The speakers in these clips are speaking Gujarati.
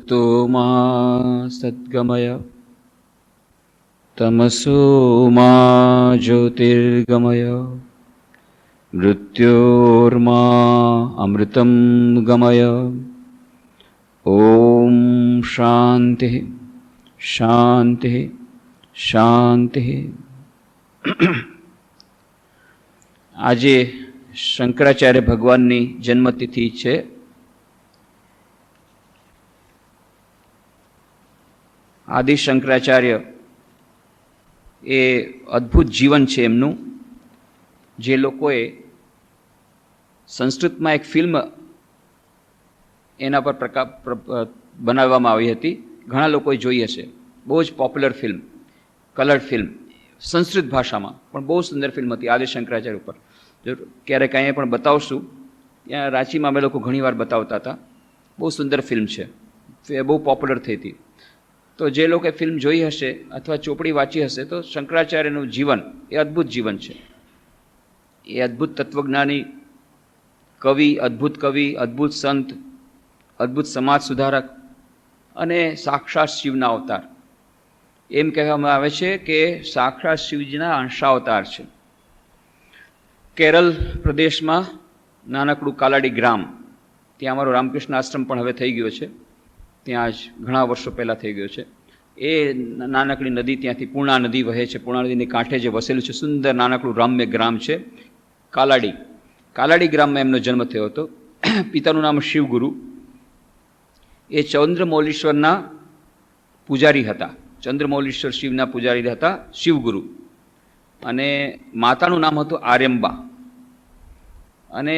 सत्तो मा सद्गमय तमसो मा ज्योतिर्गमय मृत्योर्मा अमृतं गमय। ओम शांति शांति शांति। આજે શંકરાચાર્ય ભગવાનની જન્મતિથિ છે. આદિ શંકરાચાર્ય એ અદ્ભુત જીવન છે એમનું, જે લોકોએ સંસ્કૃતમાં એક ફિલ્મ એના પર બનાવવામાં આવી હતી. ઘણા લોકોએ જોઈ હશે. બહુ જ popular film, coloured film, Sanskrit ભાષામાં, પણ બહુ સુંદર ફિલ્મ હતી આદિ શંકરાચાર્ય ઉપર. જો ક્યારેક અહીંયા પણ બતાવશું, ત્યાં રાંચીમાં અમે લોકો ઘણીવાર બતાવતા હતા. બહુ સુંદર ફિલ્મ છે, બહુ પોપ્યુલર થઈ હતી. તો જે લોકોએ ફિલ્મ જોઈ હશે અથવા ચોપડી વાંચી હશે તો શંકરાચાર્યનું જીવન એ અદ્ભુત જીવન છે. એ અદ્ભુત તત્વજ્ઞાની કવિ, અદ્ભુત સંત, અદ્ભુત સમાજ સુધારક અને સાક્ષાત શિવના અવતાર. એમ કહેવામાં આવે છે કે સાક્ષાત શિવજીના અંશાવતાર છે. કેરળ પ્રદેશમાં નાનકડું કાલાડી ગ્રામ, ત્યાં અમારો રામકૃષ્ણ આશ્રમ પણ હવે થઈ ગયો છે. ત્યાં જ ઘણા વર્ષો પહેલાં થઈ ગયો છે. એ નાનકડી નદી, ત્યાંથી પૂર્ણા નદી વહે છે. પૂર્ણા નદીની કાંઠે જે વસેલું છે સુંદર નાનકડું રામ્ય ગ્રામ છે કાલાડી. કાલાડી ગ્રામમાં એમનો જન્મ થયો હતો. પિતાનું નામ શિવગુરુ. એ ચંદ્રમૌલીશ્વરના પૂજારી હતા. ચંદ્રમૌલીશ્વર શિવના પૂજારી હતા, શિવગુરુ. અને માતાનું નામ હતું આર્યંબા. અને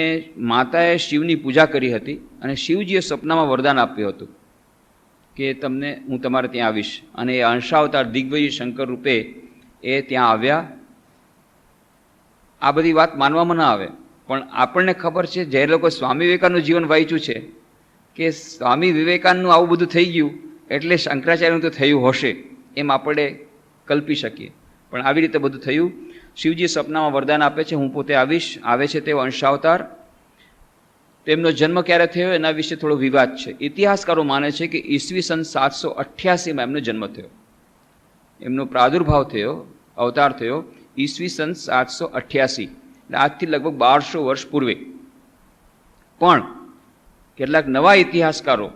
માતાએ શિવની પૂજા કરી હતી અને શિવજીએ સપનામાં વરદાન આપ્યું હતું કે હું તમારે ત્યાં આવીશ. અને એ અંશાવતાર દિગ્વિજય શંકર રૂપે એ ત્યાં આવ્યા. આ બધી વાત માનવામાં ના આવે, પણ આપણને ખબર છે, જે લોકો સ્વામી વિવેકાનંદનું જીવન વાંચ્યું છે, કે સ્વામી વિવેકાનંદનું આવું બધું થઈ ગયું એટલે શંકરાચાર્યનું તો થયું હશે એમ આપણે કલ્પી શકીએ. પણ આવી રીતે બધું થયું. શિવજી સપનામાં વરદાન આપે છે, હું પોતે આવીશ. આવે છે તેઓ અંશાવતાર. તેમનો જન્મ ક્યારે થયો એના વિશે થોડો વિવાદ છે. ઇતિહાસકારો માને છે કે ઈસવીસન 788માં એમનો જન્મ થયો. એમનો પ્રાદુર્ભાવ થયો, અવતાર થયો ઈસવીસન 788, એટલે આજથી લગભગ 1200 વર્ષ પૂર્વે. પણ કેટલાક નવા ઇતિહાસકારો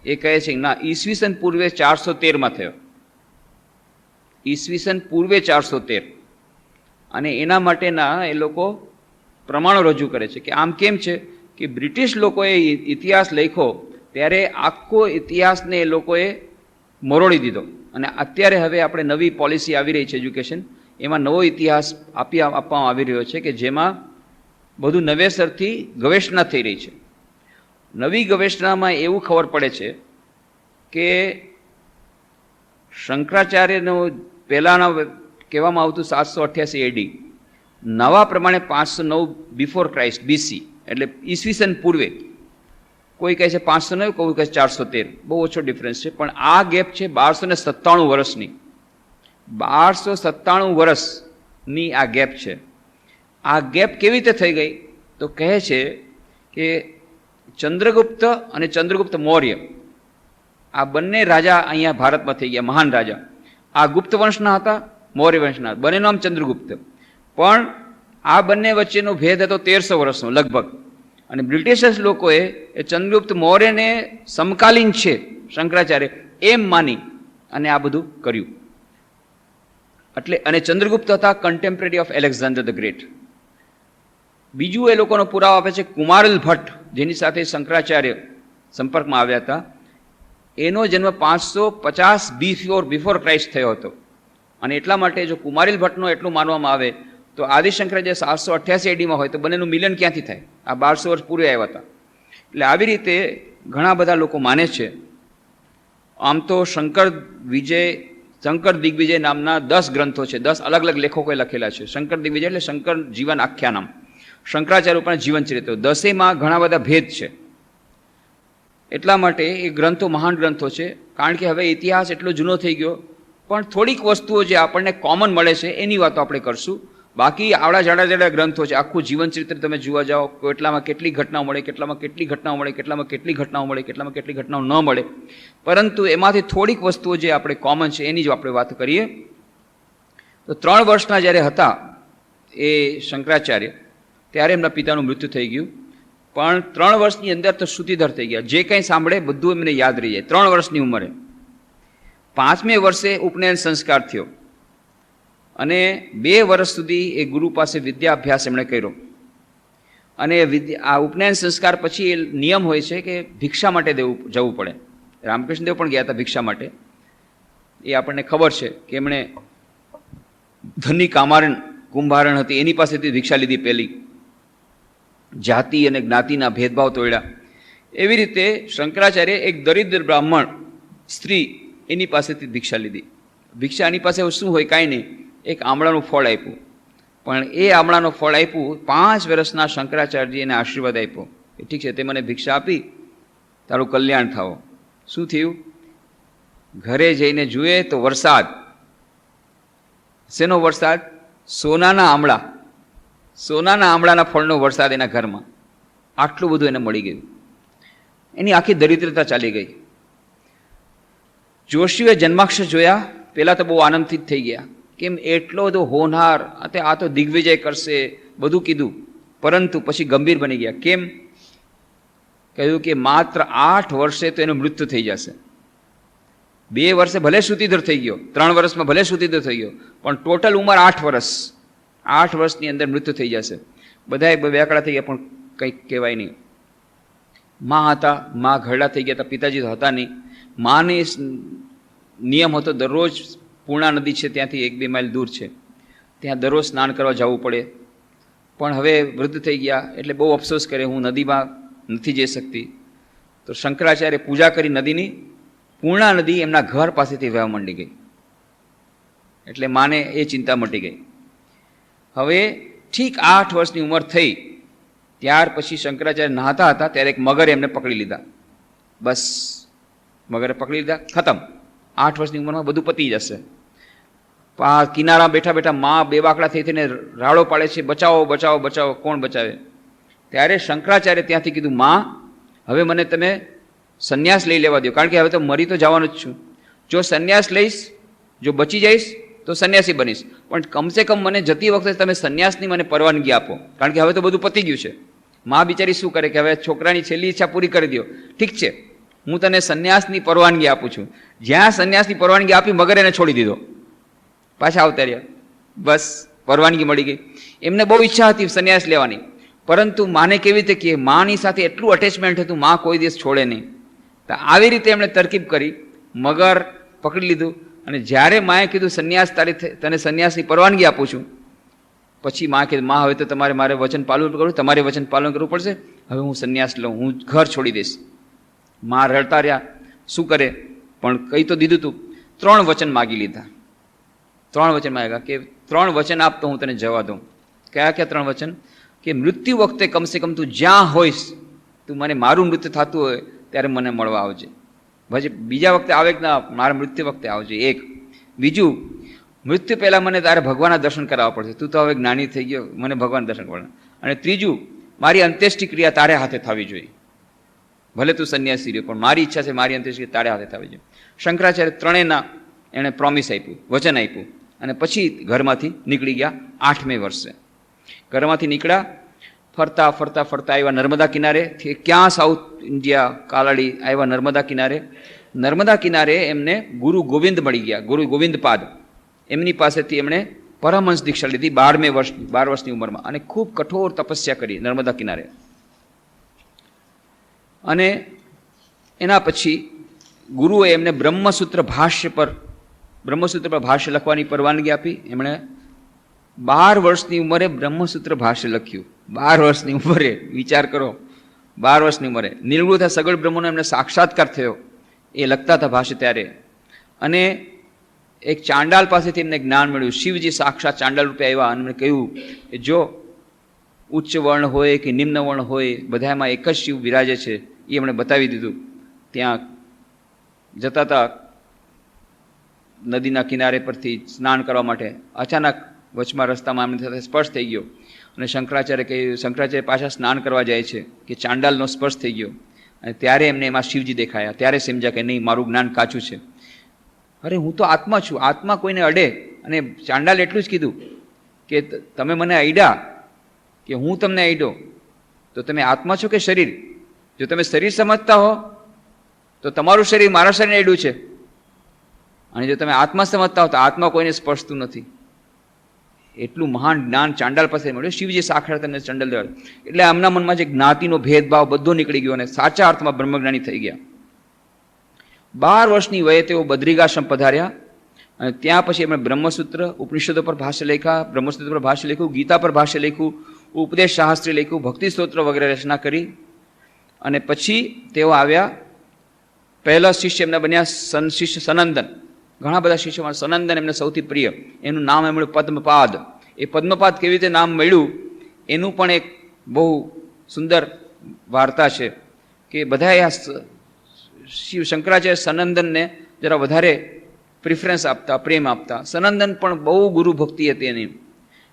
એ કહે છે ના, ઈસવીસન પૂર્વે 413માં થયો. ઈસવીસન પૂર્વે 413. અને એના માટેના એ લોકો પ્રમાણો રજૂ કરે છે કે આમ કેમ છે કે બ્રિટિશ લોકોએ ઇતિહાસ લખ્યો ત્યારે આખો ઇતિહાસને એ લોકોએ મરોડી દીધો. અને અત્યારે હવે આપણે નવી પોલિસી આવી રહી છે એજ્યુકેશન, એમાં નવો ઇતિહાસ આપવામાં આવી રહ્યો છે કે જેમાં બધું નવેસરથી ગવેષણા થઈ રહી છે. નવી ગવેષણામાં એવું ખબર પડે છે કે શંકરાચાર્યનો પહેલાંના કહેવામાં આવતું 788 AD, નવા પ્રમાણે 509 બિફોર ક્રાઇસ્ટ BC, એટલે ઈસવીસન પૂર્વે. કોઈ કહે છે 509, કોઈ કહે છે 413. બહુ ઓછો ડિફરન્સ છે. પણ આ ગેપ છે 1297 વર્ષની. 1297 વર્ષની આ ગેપ છે. આ ગેપ કેવી રીતે થઈ ગઈ તો કહે છે કે ચંદ્રગુપ્ત અને ચંદ્રગુપ્ત મૌર્ય, આ બંને રાજા અહીંયા ભારતમાં થઈ ગયા, મહાન રાજા. આ ગુપ્ત વંશના હતા, મૌર્ય વંશના. બંનેનું નામ ચંદ્રગુપ્ત. પણ આ બંને વચ્ચેનો ભેદ હતો 1300 વર્ષનો લગભગ. અને બ્રિટિશર્સ લોકોએ એ ચંદ્રગુપ્ત મૌર્યને સમકાલીન છે શંકરાચાર્ય એમ માની અને આ બધું કર્યું. એટલે અને ચંદ્રગુપ્ત હતા contemporary of Alexander the great. બીજું એ લોકોનો પુરાવો આપે છે કુમારિલ ભટ્ટ, જેની સાથે શંકરાચાર્ય સંપર્કમાં આવ્યા હતા. એનો જન્મ 550 બિફોર ક્રાઇસ્ટ થયો હતો. અને એટલા માટે જો કુમારિલ ભટ્ટનો એટલું માનવામાં આવે તો આદિ શંકરાચાર્ય 788 AD હોય તો બંનેનું મિલન ક્યાંથી થાય? આ 1200 વર્ષ પૂર્વે આવ્યા હતા. એટલે આવી રીતે ઘણા બધા લોકો માને છે. આમ તો શંકર દિગ્વિજય નામના 10 ગ્રંથો છે, 10 અલગ અલગ લેખકોએ લખેલા છે. શંકર દિગ્વિજય એટલે શંકર જીવન આખ્યાનામ, શંકરાચાર્ય પણ જીવન ચરિત્ર. 10માં ઘણા બધા ભેદ છે. એટલા માટે એ ગ્રંથો મહાન ગ્રંથો છે. કારણ કે હવે ઇતિહાસ એટલો જૂનો થઈ ગયો, પણ થોડીક વસ્તુઓ જે આપણને કોમન મળે છે એની વાતો આપણે કરશું. બાકી આવડા જાડા જાડા ગ્રંથો છે, આખું જીવન ચરિત્ર તમે જોવા જાઓ, કેટલામાં કેટલી ઘટનાઓ મળે, કેટલામાં કેટલી ઘટનાઓ મળે, કેટલામાં કેટલી ઘટનાઓ મળે, કેટલામાં કેટલી ઘટનાઓ ન મળે. પરંતુ એમાંથી થોડીક વસ્તુઓ જે આપણે કોમન છે એની જ આપણે વાત કરીએ તો 3 વર્ષના જ્યારે હતા એ શંકરાચાર્ય, ત્યારે એમના પિતાનું મૃત્યુ થઈ ગયું. પણ 3 વર્ષની અંદર તો શ્રુતિધર થઈ ગયા. જે કંઈ સાંભળે બધું એમને યાદ રહી જાય. 3 વર્ષની ઉંમરે 5મે વર્ષે ઉપનયન સંસ્કાર થયો અને 2 વર્ષ સુધી એ ગુરુ પાસે વિદ્યાભ્યાસ એમણે કર્યો. અને આ ઉપનયન સંસ્કાર પછી એ નિયમ હોય છે કે ભિક્ષા માટે જવું પડે. રામકૃષ્ણદેવ પણ ગયા હતા ભિક્ષા માટે. એ આપણને ખબર છે કે એમણે ધની કુંભારણ હતી એની પાસેથી ભિક્ષા લીધી પહેલી. જાતિ અને જ્ઞાતિના ભેદભાવ તોડ્યા. એવી રીતે શંકરાચાર્ય એક દરિદ્ર બ્રાહ્મણ સ્ત્રી એની પાસેથી ભિક્ષા લીધી. ભિક્ષા એની પાસે શું હોય, કાંઈ નહીં, એક આમળાનું ફળ આપ્યું. પણ એ આમળાનું ફળ આપ્યું, 5 વર્ષના શંકરાચાર્યજી એને આશીર્વાદ આપ્યો કે ઠીક છે, તે મને ભિક્ષા આપી, તારું કલ્યાણ થાવો. શું થયું? ઘરે જઈને જુએ તો વરસાદ. શેનો વરસાદ? સોનાના આમળા. સોનાના આમળાના ફળનો વરસાદ એના ઘરમાં. આટલું બધું એને મળી ગયું. એની આખી દરિદ્રતા ચાલી ગઈ. જોશીઓએ જન્માક્ષર જોયા, પહેલાં તો બહુ આનંદથી જ થઈ ગયા. કેમ? એટલો બધો હોનહાર, આ તો દિગ્વિજય કરશે, બધું કીધું. પરંતુ પછી ગંભીર બની ગયા. કેમ? કહ્યું કે માત્ર 8 વર્ષે તો એનું મૃત્યુ થઈ જશે. 2 વર્ષે ભલે શ્રુતિધર થઈ ગયો, 3 વર્ષમાં ભલે શ્રુતિધર થઈ ગયો, પણ ટોટલ ઉંમર 8 વર્ષ. 8 વર્ષની અંદર મૃત્યુ થઈ જશે. બધાએ બેકડા થઈ ગયા, પણ કંઈક કહેવાય નહીં. મા હતા, મા ઘરડા થઈ ગયા હતા, પિતાજી તો હતા નહીં. માને નિયમ હતો દરરોજ પૂર્ણા નદી છે ત્યાંથી 1-2 માઇલ દૂર છે, ત્યાં દરરોજ સ્નાન કરવા જવું પડે. પણ હવે વૃદ્ધ થઈ ગયા એટલે બહુ અફસોસ કરે, હું નદીમાં નથી જઈ શકતી. તો શંકરાચાર્ય પૂજા કરી નદીની. પૂર્ણા નદી એમના ઘર પાસેથી વહેવા માંડી ગઈ. એટલે માને એ ચિંતા મટી ગઈ. હવે ઠીક 8 વર્ષની ઉંમર થઈ ત્યાર પછી શંકરાચાર્ય નહાતા હતા ત્યારે એક મગરે એમને પકડી લીધા. બસ, મગરે પકડી લીધા, ખતમ. 8 વર્ષની ઉંમરમાં બધું પતી જશે. કિનારા બેઠા બેઠા મા બેવાકડા થઈ થઈને રાડો પાડે છે, બચાવો બચાવો બચાવો. કોણ બચાવે? ત્યારે શંકરાચાર્ય ત્યાંથી કીધું, મા હવે મને તમે સંન્યાસ લઈ લેવા દો, કારણ કે હવે તો મરી તો જવાનું જ છું. જો સંન્યાસ લઈશ, જો બચી જઈશ તો સંન્યાસી બનીશ, પણ કમસે કમ મને જતી વખતે તમે સંન્યાસની મને પરવાનગી આપો, કારણ કે હવે તો બધું પતી ગયું છે. મા બિચારી શું કરે કે હવે છોકરાની છેલ્લી ઈચ્છા પૂરી કરી દો. ઠીક છે, હું તને સંન્યાસની પરવાનગી આપું છું. જ્યાં સંન્યાસની પરવાનગી આપી, મગર એને છોડી દીધો, પાછા આવતા રહ્યા. બસ, પરવાનગી મળી ગઈ. એમને બહુ ઈચ્છા હતી સંન્યાસ લેવાની, પરંતુ માને કેવી રીતે કહે, માની સાથે એટલું અટેચમેન્ટ હતું, મા કોઈ દિવસ છોડે નહીં. તો આવી રીતે એમણે તરકીબ કરી, મગર પકડી લીધું. અને જ્યારે માએ કીધું સંન્યાસ તને સંન્યાસની પરવાનગી આપું છું, પછી મા કીધું, મા હવે તો મારે વચન પાલન કરવું, તમારે વચન પાલન કરવું પડશે, હવે હું સંન્યાસ લઉં, હું ઘર છોડી દઈશ. મા રડતા રહ્યા, શું કરે, પણ કહી તો દીધું તું. 3 વચન માગી લીધા. 3 વચન માગ્યા કે 3 વચન આપ તો હું તને જવા દઉં. કયા કયા 3 વચન? કે મૃત્યુ વખતે કમસે કમ તું જ્યાં હોઈશ, તું મને મારું મૃત્યુ થતું હોય ત્યારે મને મળવા આવજે. પછી બીજા વખતે આવે કે ના, મારા મૃત્યુ વખતે આવજે. એક. બીજું, મૃત્યુ પહેલાં મને તારે ભગવાનના દર્શન કરાવવા પડશે, તું તો હવે જ્ઞાની થઈ ગયો, મને ભગવાન દર્શન કરવા. અને ત્રીજું, મારી અંત્યેષ્ટિ ક્રિયા તારે હાથે થવી જોઈએ. ભલે તું સંન્યાસી રહ્યો, પણ મારી ઈચ્છા છે મારી અંત્યેષ્ટિ તારે હાથે થવી જોઈએ. શંકરાચાર્ય ત્રણેયના એણે પ્રોમિસ આપ્યું, વચન આપ્યું. અને પછી ઘરમાંથી નીકળી ગયા 8મે વર્ષે. ઘરમાંથી નીકળ્યા, ફરતા ફરતા ફરતા આવ્યા નર્મદા કિનારે. ક્યાં? સાઉથ ઇન્ડિયા, કાલાડી આવ્યા નર્મદા કિનારે. નર્મદા કિનારે એમને ગુરુ ગોવિંદ મળી ગયા, ગુરુ ગોવિંદપાદ. એમની પાસેથી એમણે પરમહંસ દીક્ષા લીધી 12 વર્ષની ઉંમરમાં, અને ખૂબ કઠોર તપસ્યા કરી નર્મદા કિનારે. અને એના પછી ગુરુએ એમને બ્રહ્મસૂત્ર પર ભાષ્ય લખવાની પરવાનગી આપી. એમણે 12 વર્ષની ઉંમરે બ્રહ્મસૂત્ર ભાષ્ય લખ્યું. 12 વર્ષની ઉંમરે, વિચાર કરો, 12 વર્ષની ઉંમરે નિર્ગુણ સગળ બ્રહ્મનો એમને સાક્ષાત્કાર થયો. એ લખતા હતા ભાષ્ય ત્યારે. અને એક ચાંડાલ પાસેથી એમને જ્ઞાન મળ્યું. શિવજી સાક્ષાત ચાંડાલ રૂપે આવ્યા અને એમણે કહ્યું કે જો ઉચ્ચ વર્ણ હોય કે નિમ્ન વર્ણ હોય, બધામાં એક જ શિવ બિરાજે છે. એ એમણે બતાવી દીધું. ત્યાં જતા હતા નદીના કિનારે પરથી સ્નાન કરવા માટે, અચાનક વચમાં રસ્તામાં એમની સાથે સ્પર્શ થઈ ગયો અને શંકરાચાર્ય પાછા સ્નાન કરવા જાય છે કે ચાંડાલનો સ્પર્શ થઈ ગયો અને ત્યારે એમને એમાં શિવજી દેખાયા. ત્યારે સમજ્યા કે નહીં, મારું જ્ઞાન કાચું છે. અરે હું તો આત્મા છું, આત્મા કોઈને અડે. અને ચાંડાલ એટલું જ કીધું કે તમે મને અડ્યા કે હું તમને અડ્યો, તો તમે આત્મા છો કે શરીર? જો તમે શરીર સમજતા હો તો તમારું શરીર મારા શરીરને અડ્યું છે, અને જો તમે આત્મા સમજતા હો તો આત્મા કોઈને સ્પર્શતું નથી. એટલું મહાન જ્ઞાન ચાંડાલ પાસે મળ્યું. શિવજી સાક્ષાત તમને ચાંડાલ દેવાડ. એટલે આમના મનમાં જે જ્ઞાતિનો ભેદભાવ બધો નીકળી ગયો અને સાચા અર્થમાં બ્રહ્મજ્ઞાની થઈ ગયા. 12 વર્ષની વયે તેઓ બદ્રિકાશ્રમ પધાર્યા અને ત્યાં પછી એમણે બ્રહ્મસૂત્ર, ઉપનિષદો પર ભાષ્ય લખ્યા, બ્રહ્મસૂત્ર પર ભાષ્ય લખ્યું, ગીતા પર ભાષ્ય લખ્યું, ઉપદેશ શાસ્ત્રી લખ્યું, ભક્તિ સ્તોત્ર વગેરે રચના કરી. અને પછી તેઓ આવ્યા. પહેલા શિષ્ય એમના બન્યા શિષ્ય સનંદન. ઘણા બધા શિષ્યોમાં સનંદન એમને સૌથી પ્રિય. એનું નામ એમણે પદ્મપાદ. એ પદ્મપાદ કેવી રીતે નામ મળ્યું એનું પણ એક બહુ સુંદર વાર્તા છે કે બધાએ આ શિવ શંકરાચાર્ય સનંદનને જરા વધારે પ્રિફરન્સ આપતા, પ્રેમ આપતા. સનંદન પણ બહુ ગુરુ ભક્તિ હતી એની.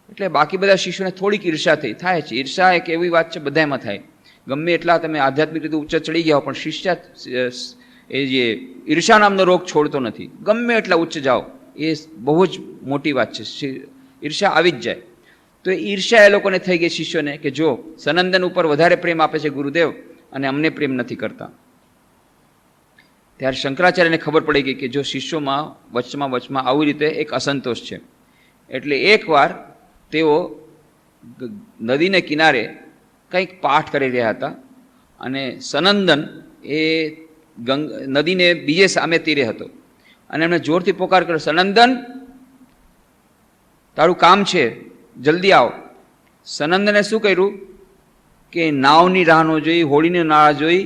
એટલે બાકી બધા શિષ્યોને થોડીક ઈર્ષા થાય છે. ઈર્ષા એક એવી વાત છે બધામાં થાય. ગમે એટલા તમે આધ્યાત્મિક રીતે ઉચ્ચ ચડી ગયા હો પણ શિષ્ય એ જે ઈર્ષા નામનો રોગ છોડતો નથી. ગમે એટલા ઉચ્ચ જાઓ એ બહુ જ મોટી વાત છે. ઈર્ષા આવી જ જાય. તો એ ઈર્ષા એ લોકોને થઈ ગઈ શિષ્યોને કે જો સનંદન ઉપર વધારે પ્રેમ આપે છે ગુરુદેવ અને અમને પ્રેમ નથી કરતા. ત્યારે શંકરાચાર્યને ખબર પડી ગઈ કે જો શિષ્યોમાં વચમાં આવી રીતે એક અસંતોષ છે. એટલે એકવાર તેઓ નદીને કિનારે કંઈક પાઠ કરી રહ્યા હતા અને સનંદન એ નદીને બીજે સામે તીરે હતો અને એમણે જોરથી પોકાર કર્યો, સનંદન તારું કામ છે, જલ્દી આવ. સનંદને શું કર્યું કે નાવની રાહ ન જોઈ, હોળીની રાહ જોઈ,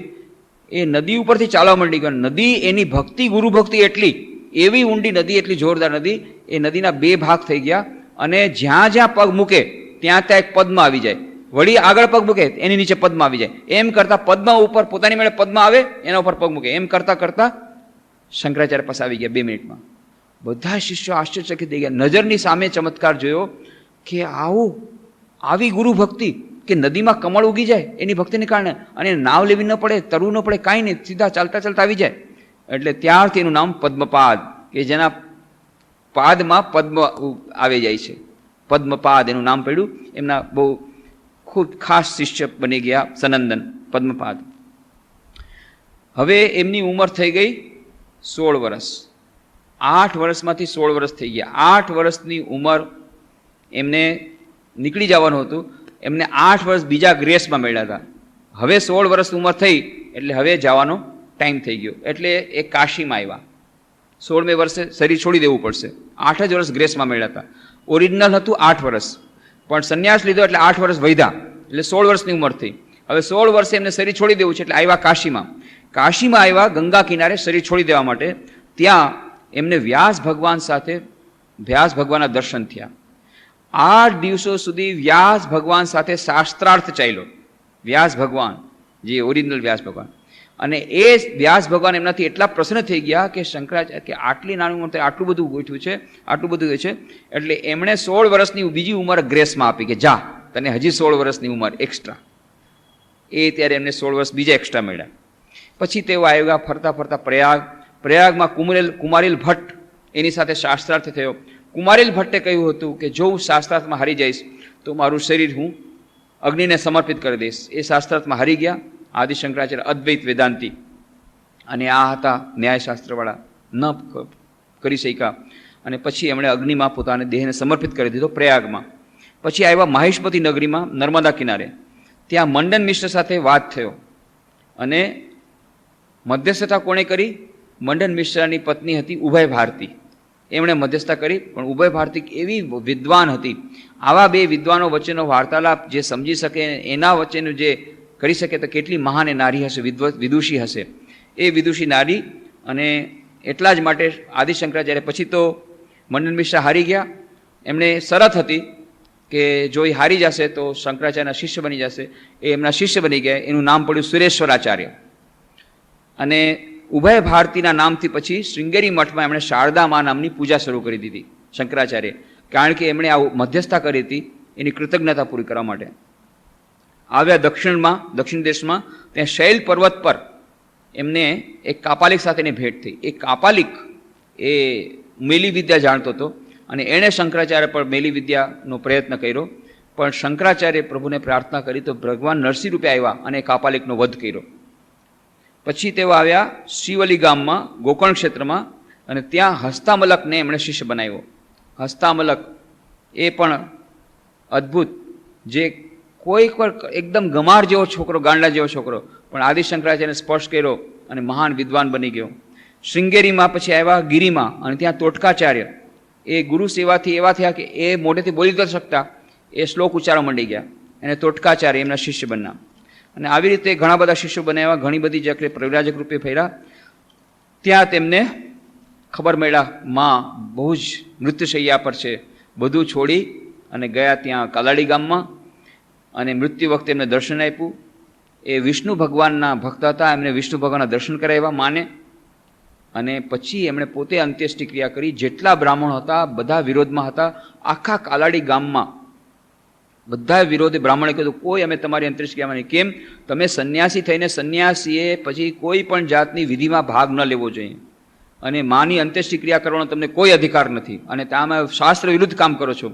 એ નદી ઉપરથી ચાલવા માંડી ગયો. નદી એની ભક્તિ, ગુરુ ભક્તિ એટલી એવી ઊંડી નદી, એટલી જોરદાર નદી, એ નદીના 2 ભાગ થઈ ગયા અને જ્યાં જ્યાં પગ મૂકે ત્યાં ત્યાં એક પદ્મ આવી જાય. વળી આગળ પગ મૂકે એની નીચે પદ્મ આવી જાય. એમ કરતા પદ્મ ઉપર પોતાની મેળે પદ્મ આવે, એના ઉપર પગ મૂકે. એમ કરતા કરતા શંકરાચાર્ય પાસે આવી ગયા 2 મિનિટમાં. બધા શિષ્યો આશ્ચર્યચકિત થઈ ગયા. નજરની સામે ચમત્કાર જોયો કે આવી ગુરુ ભક્તિ કે નદીમાં કમળ ઉગી જાય એની ભક્તિને કારણે, અને નાવ લેવી ન પડે, તરવું ન પડે, કાંઈ નહીં, સીધા ચાલતા ચાલતા આવી જાય. એટલે ત્યારથી એનું નામ પદ્મપાદ, કે જેના પાદમાં પદ્મ આવી જાય છે. પદ્મપાદ એનું નામ પડ્યું. એમના બહુ ખૂબ ખાસ શિષ્ય બની ગયા સનંદન, પદ્મપાદ. હવે એમની ઉંમર થઈ ગઈ 16 વર્ષ. 8 વર્ષમાંથી 16 વર્ષ થઈ ગયા. 8 વર્ષની ઉંમર એમને નીકળી જવાનું હતું. એમને 8 વર્ષ બીજા ગ્રેસમાં મળ્યા હતા. હવે 16 વર્ષની ઉંમર થઈ એટલે હવે જવાનો ટાઈમ થઈ ગયો. એટલે એ કાશીમાં આવ્યા. 16મે વર્ષે શરીર છોડી દેવું પડશે. 8 જ વર્ષ ગ્રેસમાં મળ્યા હતા. ઓરિજિનલ હતું 8 વર્ષ, પણ સંન્યાસ લીધો એટલે 8 વર્ષ વધ્યા, એટલે 16 વર્ષની ઉંમર થઈ. હવે 16 વર્ષે એમને શરીર છોડી દેવું છે એટલે આવ્યા કાશીમાં. કાશીમાં આવ્યા ગંગા કિનારે શરીર છોડી દેવા માટે. ત્યાં એમને વ્યાસ ભગવાનના દર્શન થયા. 8 દિવસો સુધી વ્યાસ ભગવાન સાથે શાસ્ત્રાર્થ ચાલ્યો. વ્યાસ ભગવાન જે ઓરિજિનલ વ્યાસ ભગવાન, અને એ વ્યાસ ભગવાન એમનાથી એટલા પ્રસન્ન થઈ ગયા કે શંકરાચાર્ય કે આટલી નાની ઉંમર આટલું બધું ગોઠવ્યું છે, આટલું બધું છે. એટલે એમણે 16 વર્ષની બીજી ઉંમર ગ્રેસમાં આપી કે જા, તને હજી 16 વર્ષની ઉંમર એક્સ્ટ્રા. એ ત્યારે એમને 16 વર્ષ બીજા એક્સ્ટ્રા મળ્યા. પછી તેઓ આવ્યા ફરતા ફરતા પ્રયાગમાં કુમારીલ ભટ્ટ એની સાથે શાસ્ત્રાર્થ થયો. કુમારીલ ભટ્ટે કહ્યું હતું કે જો હું શાસ્ત્રાર્થમાં હારી જઈશ તો મારું શરીર હું અગ્નિને સમર્પિત કરી દઈશ. એ શાસ્ત્રાર્થમાં હારી ગયા. આદિ શંકરાચાર્ય અદ્વૈત વેદાંતિ અને આ હતા ન્યાયશાસ્ત્રવાળા, ન કરી શક્યા. અને પછી એમણે અગ્નિમાં પોતાના દેહને સમર્પિત કરી દીધો પ્રયાગમાં. પછી આવ્યા માહિષ્મતી નગરીમાં નર્મદા કિનારે. ત્યાં મંડન મિશ્ર સાથે વાત થયો અને મધ્યસ્થતા કોણે કરી? મંડન મિશ્રાની પત્ની હતી ઉભય ભારતી. એમણે મધ્યસ્થતા કરી, પણ ઉભય ભારતી એવી વિદ્વાન હતી. આવા 2 વિદ્વાનો વચ્ચેનો વાર્તાલાપ જે સમજી શકે, એના વચ્ચેનું જે કરી શકે તો કેટલી મહાન એ નારી હશે, વિદુષી હશે. એ વિદુષી નારી, અને એટલા જ માટે આદિ શંકરાચાર્ય પછી તો મંડન મિશ્રા હારી ગયા. એમણે શરત હતી કે જો એ હારી જશે તો શંકરાચાર્યના શિષ્ય બની જશે. એ એમના શિષ્ય બની ગયા. એનું નામ પડ્યું સુરેશ્વરાચાર્ય. અને ઉભય ભારતીના નામથી પછી શૃંગેરી મઠમાં એમણે શારદા મા નામની પૂજા શરૂ કરી દીધી શંકરાચાર્ય, કારણ કે એમણે આવું મધ્યસ્થતા કરી હતી એની કૃતજ્ઞતા પૂરી કરવા માટે. આવ્યા દક્ષિણ દેશમાં, ત્યાં શૈલ પર્વત પર એમને એક કાપાલિક સાથેની ભેટ થઈ. એ કાપાલિક એ મેલી વિદ્યા જાણતો હતો અને એણે શંકરાચાર્ય પર મેલી વિદ્યાનો પ્રયત્ન કર્યો, પણ શંકરાચાર્ય પ્રભુને પ્રાર્થના કરી તો ભગવાન નરસિંહ રૂપે આવ્યા અને કાપાલિકનો વધ કર્યો. પછી તેઓ આવ્યા શિવલી ગામમાં, ગોકર્ણ ક્ષેત્રમાં, અને ત્યાં હસ્તામલકને એમણે શિષ્ય બનાવ્યો. હસ્તામલક એ પણ અદ્ભુત, જે કોઈક વાર એકદમ ગમાર જેવો છોકરો, ગાંડા જેવો છોકરો, પણ આદિ શંકરાચાર્યને સ્પર્શ કર્યો અને મહાન વિદ્વાન બની ગયો. શૃંગેરીમાં પછી આવ્યા ગિરિમાં, અને ત્યાં તોટકાચાર્ય એ ગુરુ સેવાથી એવા થયા કે એ મોઢેથી બોલી નથી શકતા, એ શ્લોક ઉચ્ચારવા માંડી ગયા, એને તોટકાચાર્ય એમના શિષ્ય બન્યા. અને આવી રીતે ઘણા બધા શિષ્યો બનાવ્યા, ઘણી બધી જગ્યાએ પ્રવ્રાજક રૂપે ફર્યા. ત્યાં તેમને ખબર મળ્યા માં બહુ જ મૃત્યુશૈયા પર છે, બધું છોડી અને ગયા ત્યાં કાલાડી ગામમાં, અને મૃત્યુ વખતે એમને દર્શન આપ્યું. એ વિષ્ણુ ભગવાનના ભક્ત હતા, એમને વિષ્ણુ ભગવાનના દર્શન કરાવ્યા માને, અને પછી એમણે પોતે અંત્યેષ્ટિ ક્રિયા કરી. જેટલા બ્રાહ્મણો હતા બધા વિરોધમાં હતા. આખા કાલાડી ગામમાં બધા વિરોધી બ્રાહ્મણે કીધું કોઈ અમે તમારી અંત્યેષ્ટિ ક્રિયામાં નહીં. કેમ? તમે સંન્યાસી થઈને, સંન્યાસીએ પછી કોઈ પણ જાતની વિધિમાં ભાગ ન લેવો જોઈએ, અને માની અંત્યેષ્ટિ ક્રિયા કરવાનો તમને કોઈ અધિકાર નથી, અને ત્યાં શાસ્ત્ર વિરુદ્ધ કામ કરો છો.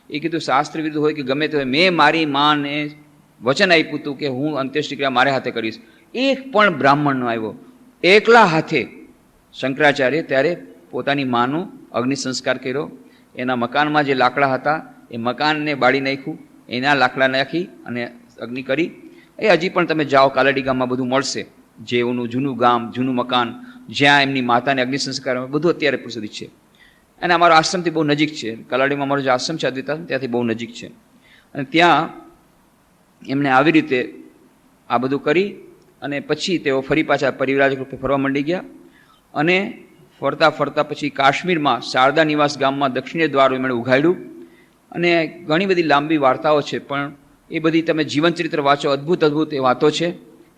એ કીધું શાસ્ત્ર વિરુદ્ધ હોય કે ગમે તે હોય, મેં મારી માને વચન આપ્યું હતું કે હું અંત્યેષ્ટિ ક્રિયા મારે હાથે કરીશ. એક પણ બ્રાહ્મણ ન આવ્યો, એકલા હાથે શંકરાચાર્ય ત્યારે પોતાની માનો અગ્નિ સંસ્કાર કર્યો. એના મકાનમાં જે લાકડા હતા એ મકાનને બાળી નાખ્યું, એના લાકડા નાખી અને અગ્નિ કરી. એ હજી પણ તમે જાઓ કાલાડી ગામમાં બધું મળશે, જેઓનું જૂનું ગામ, જૂનું મકાન, જ્યાં એમની માતાને અગ્નિ સંસ્કાર બધું અત્યારે પ્રસિદ્ધ છે. અને અમારો આશ્રમથી બહુ નજીક છે. કાલાડીમાં અમારો જે આશ્રમ છે અદ્વૈતા, ત્યાંથી બહુ નજીક છે. અને ત્યાં એમણે આવી રીતે આ બધું કરી અને પછી તેઓ ફરી પાછા પરિવ્રાજક રૂપે ફરવા માંડી ગયા. અને ફરતા ફરતા પછી કાશ્મીરમાં શારદા નિવાસ ગામમાં દક્ષિણે દ્વારો એમણે ઉઘાડ્યું. અને ઘણી બધી લાંબી વાર્તાઓ છે, પણ એ બધી તમે જીવનચરિત્ર વાંચો, અદ્ભુત અદ્ભુત એ વાતો છે.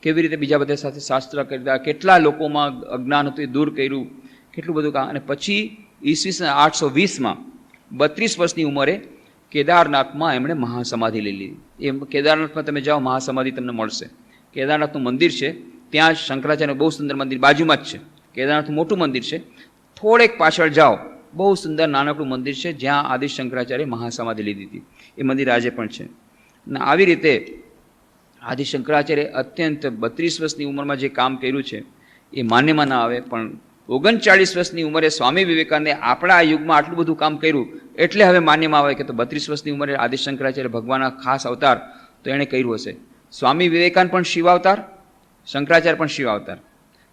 કેવી રીતે બીજા બધા સાથે શાસ્ત્ર કરતા, કેટલા લોકોમાં અજ્ઞાન હતું એ દૂર કર્યું, કેટલું બધું કામ. અને પછી ઈસવીસન 820માં 32 વર્ષની ઉંમરે કેદારનાથમાં એમણે મહાસમાધિ લઈ લીધી. એ કેદારનાથમાં તમે જાઓ, મહાસમાધિ તમને મળશે. કેદારનાથનું મંદિર છે, ત્યાં શંકરાચાર્યનું બહુ સુંદર મંદિર બાજુમાં જ છે. કેદારનાથનું મોટું મંદિર છે, થોડેક પાછળ જાઓ, બહુ સુંદર નાનકડું મંદિર છે, જ્યાં આદિ શંકરાચાર્ય મહાસમાધિ લીધી હતી. એ મંદિર આજે પણ છે. અને આવી રીતે આદિ શંકરાચાર્ય અત્યંત 32 વર્ષની ઉંમરમાં જે કામ કર્યું છે એ માન્યમાં ના આવે. પણ 39 વર્ષની ઉંમરે સ્વામી વિવેકાનંદે આપણા આ યુગમાં આટલું બધું કામ કર્યું એટલે હવે માન્યમાં આવે કે તો 32 વર્ષની ઉંમરે આદિ શંકરાચાર્ય ભગવાનના ખાસ અવતાર તો એણે કર્યું હશે. સ્વામી વિવેકાનંદ પણ શિવ અવતાર, શંકરાચાર્ય પણ શિવ અવતાર.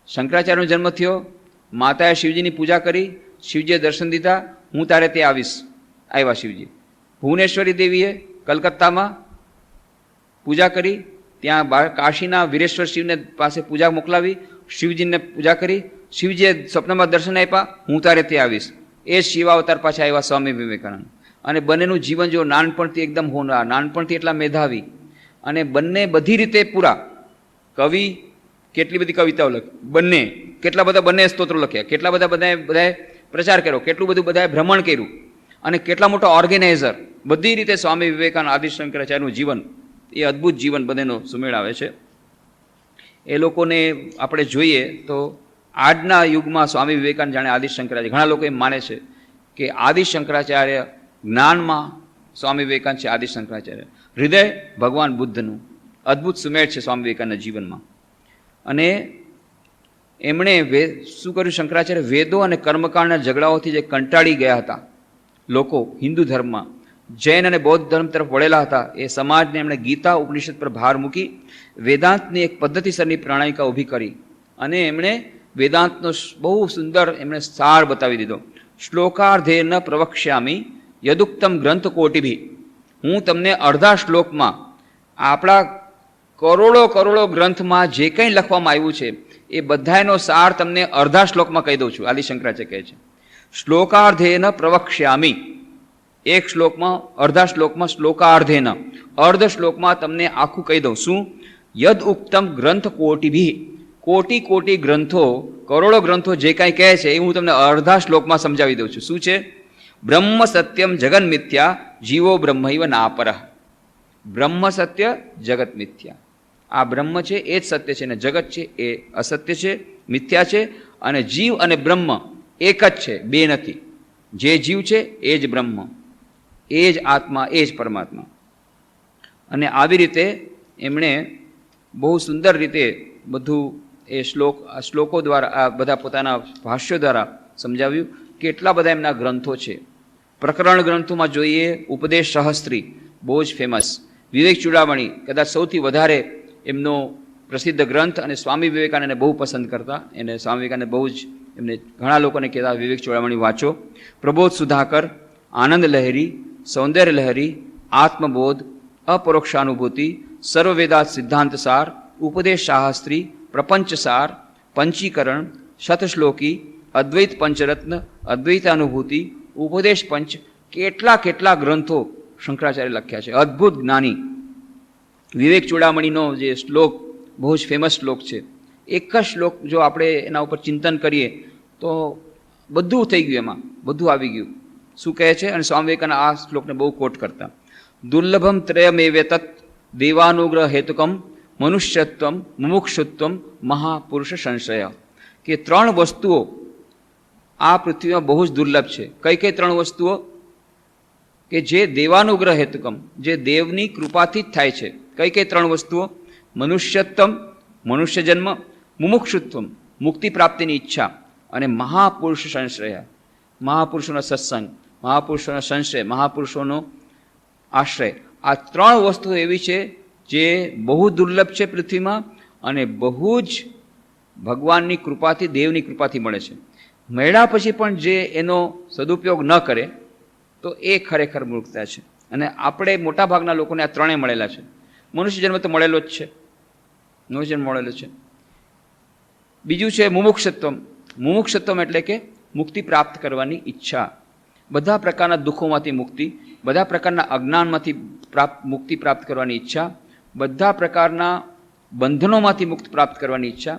શંકરાચાર્યનો જન્મ થયો, માતાએ શિવજીની પૂજા કરી, શિવજીએ દર્શન દીધા, હું તારે તે આવીશ, આવ્યા શિવજી. ભુવનેશ્વરી દેવીએ કલકત્તામાં પૂજા કરી, ત્યાં કાશીના વીરેશ્વર શિવને પાસે પૂજા મોકલાવી, શિવજીને પૂજા કરી, શિવજીએ સ્વપ્નમાં દર્શન આપ્યા, હું તારે તે આવીશ. એ શિવ અવતાર પાછા આવ્યા સ્વામી વિવેકાનંદ. અને બંનેનું જીવન જો નાનપણથી એકદમ હોનાર, નાનપણથી એટલા મેધાવી, અને બંને બધી રીતે પૂરા કવિ, કેટલી બધી કવિતાઓ લખી, બંને કેટલા બધા બંને સ્તોત્રો લખ્યા, કેટલા બધા બધાએ પ્રચાર કર્યો, કેટલું બધું બધાએ ભ્રમણ કર્યું, અને કેટલા મોટા ઓર્ગેનાઇઝર. બધી રીતે સ્વામી વિવેકાનંદ આદિ શંકરાચાર્યનું જીવન એ અદ્ભુત જીવન બંનેનો સુમેળ આવે છે. એ લોકોને આપણે જોઈએ તો આજના યુગમાં સ્વામી વિવેકાનંદ જાણે આદિ શંકરાચાર્ય, ઘણા લોકો એમ માને છે કે આદિ શંકરાચાર્ય જ્ઞાનમાં સ્વામી વિવેકાનંદ છે આદિ શંકરાચાર્ય, હૃદય ભગવાન બુદ્ધનું. અદ્ભુત સુમેળ છે સ્વામી વિવેકાનંદના જીવનમાં. અને એમણે શું કર્યું શંકરાચાર્ય? વેદો અને કર્મકાંડના ઝઘડાઓથી જે કંટાળી ગયા હતા લોકો હિન્દુ ધર્મમાં, જૈન અને બૌદ્ધ ધર્મ તરફ વળેલા હતા, એ સમાજને એમણે ગીતા ઉપનિષદ પર ભાર મૂકી વેદાંતની એક પદ્ધતિસરની પ્રણાલિકા ઊભી કરી. અને એમણે વેદાંતનો બહુ સુંદર એમણે સાર બતાવી દીધો. શ્લોકાર્ધે ન પ્રવક્ષ્યામિ યદુક્તમ ગ્રંથ કોટિભી. હું તમને અડધા શ્લોકમાં આપણા કરોડો ગ્રંથમાં જે કંઈ લખવામાં આવ્યું છે એ બધાનો સાર તમને અડધા શ્લોકમાં કહી દઉં છું. આદિ શંકરાચાર્ય કહે છે શ્લોકાર્ધેન પ્રવક્ષ્યામિ. એક શ્લોકમાં, અડધા શ્લોકમાં, શ્લોકાર્ધેન અર્ધ શ્લોકમાં તમને આખું કહી દઉં. શું? યદ ઉક્તમ ગ્રંથ કોટિભી. કોટી ગ્રંથો, કરોડો ગ્રંથો જે કાંઈ કહે છે એ હું તમને અડધા શ્લોકમાં સમજાવી દઉં છું. શું છે? બ્રહ્મ સત્યમ જગન મિથ્યા જીવો બ્રહ્મૈવ નાપરઃ. બ્રહ્મ સત્ય, જગત મિથ્યા. આ બ્રહ્મ છે એ જ સત્ય છે, અને જગત છે એ અસત્ય છે, મિથ્યા છે. અને જીવ અને બ્રહ્મ એક જ છે, બે નથી. જે જીવ છે એ જ બ્રહ્મ, એ જ આત્મા, એ જ પરમાત્મા. અને આવી રીતે એમણે બહુ સુંદર રીતે બધું એ શ્લોકો દ્વારા, આ બધા પોતાના ભાષ્યો દ્વારા સમજાવ્યું. કેટલા બધા એમના ગ્રંથો છે. પ્રકરણ ગ્રંથોમાં જોઈએ, ઉપદેશ સહસ્ત્રી બહુ જ ફેમસ. વિવેક ચૂડામણી કદાચ સૌથી વધારે એમનો પ્રસિદ્ધ ગ્રંથ, અને સ્વામી વિવેકાનંદને બહુ પસંદ કરતા. એને સ્વામી વિવેકાનંદ બહુ જ એમને ઘણા લોકોને કહેતા વિવેક ચૂડામણી વાંચો. પ્રબોધ સુધાકર, આનંદ લહેરી, સૌંદર્ય લહેરી, આત્મબોધ, અપરોક્ષાનુભૂતિ, સર્વવેદાંત સિદ્ધાંત સાર, ઉપદેશ શાસ્ત્રી, પ્રપંચ સાર, પંચીકરણ, શતશ્લોકી, અદ્વૈત પંચરત્ન, અદ્વૈતાનુભૂતિ, ઉપદેશ પંચ, કેટલા કેટલા ગ્રંથો શંકરાચાર્ય લખ્યા છે. અદ્ભુત જ્ઞાની. વિવેક ચૂડામણીનો જે શ્લોક બહુ જ ફેમસ શ્લોક છે. એક જ શ્લોક જો આપણે એના ઉપર ચિંતન કરીએ તો બધું થઈ ગયું, એમાં બધું આવી ગયું. શું કહે છે? અને સ્વામી વિવેકાનંદ આ શ્લોકને બહુ કોટ કરતા. દુર્લભમ ત્રયમેવેતત દેવાનુગ્રહ હેતુકમ મનુષ્યત્વમ મુમુક્ષુત્વમ મહાપુરુષ સંશય. કે ત્રણ વસ્તુઓ આ પૃથ્વીમાં બહુ જ દુર્લભ છે. કઈ કઈ ત્રણ વસ્તુઓ? કે જે દેવાનુગ્રહ હેતુકમ, જે દેવની કૃપાથી જ થાય છે. કઈ કઈ ત્રણ વસ્તુઓ? મનુષ્યત્વમ, મનુષ્ય જન્મ, મુમુક્ષુત્વમ, મુક્તિ પ્રાપ્તિની ઈચ્છા, અને મહાપુરુષ સંશ્રય, મહાપુરુષોનો સત્સંગ, મહાપુરુષોનો સંશ્રય, મહાપુરુષોનો આશ્રય. આ ત્રણ વસ્તુઓ એવી છે જે બહુ દુર્લભ છે પૃથ્વીમાં, અને બહુ જ ભગવાનની કૃપાથી, દેવની કૃપાથી મળે છે. મળ્યા પછી પણ જે એનો સદુપયોગ ન કરે તો એ ખરેખર મૂર્ખતા છે. અને આપણે મોટાભાગના લોકોને આ ત્રણેય મળેલા છે. મનુષ્ય જન્મ તો મળેલો જ છે, મનુષ્ય જન્મ મળેલો છે. બીજું છે મુમુક્ષત્વમ. મુમુક્ષત્વમ એટલે કે મુક્તિ પ્રાપ્ત કરવાની ઈચ્છા. બધા પ્રકારના દુઃખોમાંથી મુક્તિ, બધા પ્રકારના અજ્ઞાનમાંથી મુક્તિ પ્રાપ્ત કરવાની ઈચ્છા, બધા પ્રકારના બંધનોમાંથી મુક્તિ પ્રાપ્ત કરવાની ઈચ્છા.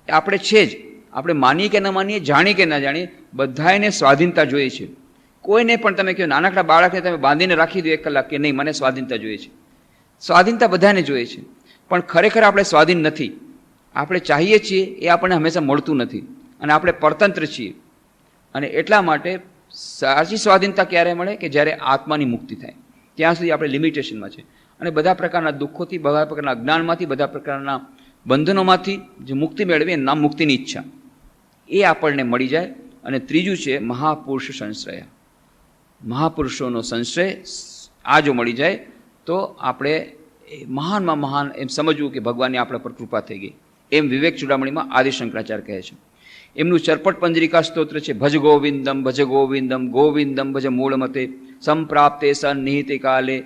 એ આપણે છે જ. આપણે માનીએ કે ન માનીએ, જાણીએ કે ન જાણીએ, બધાને સ્વાધીનતા જોઈએ છે. કોઈને પણ તમે કહો, નાનકડા બાળકને તમે બાંધીને રાખી દો 1 કલાક, કે નહીં મને સ્વાધીનતા જોઈએ છે. સ્વાધીનતા બધાને જોઈએ છે, પણ ખરેખર આપણે સ્વાધીન નથી. આપણે ચાહીએ છીએ એ આપણને હંમેશા મળતું નથી, અને આપણે પરતંત્ર છીએ. અને એટલા માટે સાચી સ્વાધીનતા ક્યારે મળે? કે જ્યારે આત્માની મુક્તિ થાય. ત્યાં સુધી આપણે લિમિટેશનમાં છે. અને બધા પ્રકારના દુઃખોથી, બધા પ્રકારના અજ્ઞાનમાંથી, બધા પ્રકારના બંધનોમાંથી જે મુક્તિ મેળવી, એનું નામ મુક્તિની ઈચ્છા, એ આપણને મળી જાય. અને ત્રીજું છે મહાપુરુષ સંશ્રય. મહાપુરુષોનો સંશ્રય આ જો મળી જાય તો આપણે મહાનમાં મહાન એમ સમજવું કે ભગવાનની આપણા પર કૃપા થઈ ગઈ. એમ વિવેક ચૂડામણીમાં આદિ શંકરાચાર્ય કહે છે. એમનું ચરપટ પંજરિકા સ્તોત્ર છે, ભજ ગોવિંદમ ભજ ગોવિંદમ ગોવિંદમ ભજ મૂળમતે સંપ્રાપ્તે સન્નિહિતે કાલે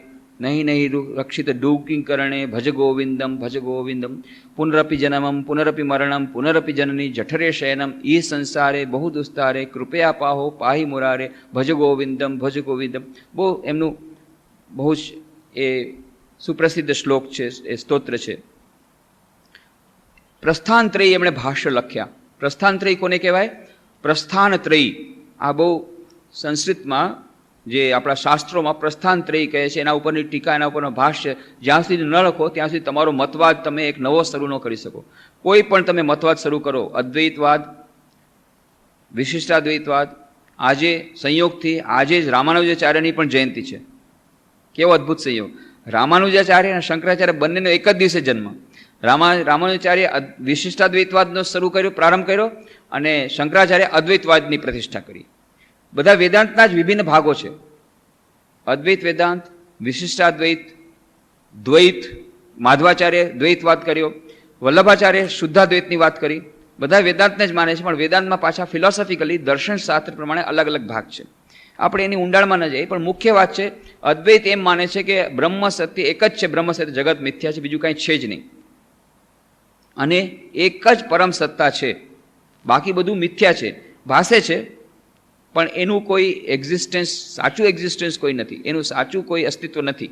નહીં નહીં રક્ષિત ડૂકિંકરણે ભજ ગોવિંદમ પુનરપી જનમમ પુનરપી મરણમ પુનરપી જનની જઠરે શયનમ ઈ સંસારે બહુ દુસ્તારે કૃપયા પાહો પાહી મુરારે ભજ ગોવિંદમ ભજ ગોવિંદમ. બહુ એમનું બહુ જ એ સુપ્રસિદ્ધ શ્લોક છે, એ સ્તોત્ર છે. પ્રસ્થાનત્રયી એમણે ભાષ્ય લખ્યા. પ્રસ્થાનત્રયી કોને કહેવાય? પ્રસ્થાનત્રયી. આ બહુ સંસ્કૃતમાં જે આપણા શાસ્ત્રોમાં પ્રસ્થાનત્રયી કહે છે. એના ઉપરની ટીકા, એના ઉપરનો ભાષ્ય જ્યાં સુધી ન લખો ત્યાં સુધી તમારો મતવાદ તમે એક નવો શરૂ ન કરી શકો. કોઈ પણ તમે મતવાદ શરૂ કરો, અદ્વૈતવાદ, વિશિષ્ટાદ્વૈતવાદ, આજે સંયોગથી આજે જ રામાનુજાચાર્યની પણ જયંતિ છે. કેવો અદ્ભુત સંયોગ! રામાનુજાચાર્ય અને શંકરાચાર્ય બંનેનો એક જ દિવસે જન્મ. રામાનુજાચાર્ય વિશિષ્ટાદ્વૈતવાદનો શરૂ કર્યો, પ્રારંભ કર્યો, અને શંકરાચાર્ય અદ્વૈતવાદની પ્રતિષ્ઠા કરી. બધા વેદાંતના જ વિભિન્ન ભાગો છે. અદ્વૈત વેદાંત, વિશિષ્ટાદ્વૈત, દ્વૈત, માધવાચાર્ય દ્વૈતવાદ કર્યો, વલ્લભાચાર્ય શુદ્ધાદ્વૈતની વાત કરી. બધા વેદાંતને જ માને છે, પણ વેદાંતમાં પાછા ફિલોસોફિકલી દર્શનશાસ્ત્ર પ્રમાણે અલગ અલગ ભાગ છે. આપણે એની ઊંડાણમાં ન જઈએ, પણ મુખ્ય વાત છે અદ્વૈત એમ માને છે કે બ્રહ્મ સત્ય એક જ છે, બ્રહ્મ સત્ય જગત મિથ્યા છે, બીજું કાંઈ છે જ નહીં. અને એક જ પરમ સત્તા છે, બાકી બધું મિથ્યા છે, ભાસે છે, પણ એનું કોઈ એક્ઝિસ્ટન્સ, સાચું એક્ઝિસ્ટન્સ કોઈ નથી, એનું સાચું કોઈ અસ્તિત્વ નથી.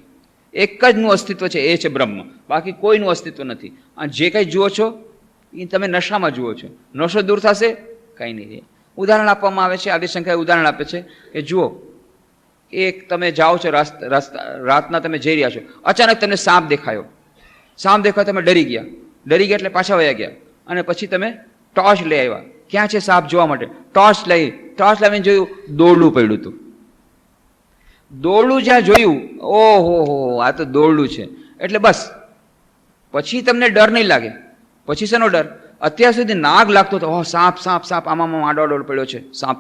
એક જ નું અસ્તિત્વ છે, એ છે બ્રહ્મ, બાકી કોઈનું અસ્તિત્વ નથી. આ જે કંઈ જુઓ છો એ તમે નશામાં જુઓ છો. નશો દૂર થશે? કંઈ નહીં. ઉદાહરણ આપવામાં આવે છે, આદિશંકરે ઉદાહરણ આપે છે કે જુઓ, એક તમે જાઓ છો રાતના તમે જઈ રહ્યા છો, અચાનક તમને સાપ દેખાયો. સાપ દેખાયો, તમે ડરી ગયા એટલે પાછા વયા ગયા, અને પછી તમે ટોર્ચ લઈ આવ્યા. ક્યાં છે સાપ જોવા માટે? ટોર્ચ લાવીને જોયું, દોરડું પડ્યું હતું. દોરડું જ્યાં જોયું, ઓહો આ તો દોરડું છે, એટલે બસ પછી તમને ડર નહીં લાગે. પછી શેનો ડર? અત્યાર સુધી નાગ લાગતો હતો, સાપ સાપ સાપ, આમાં આડોડોડ પડ્યો છે સાપ.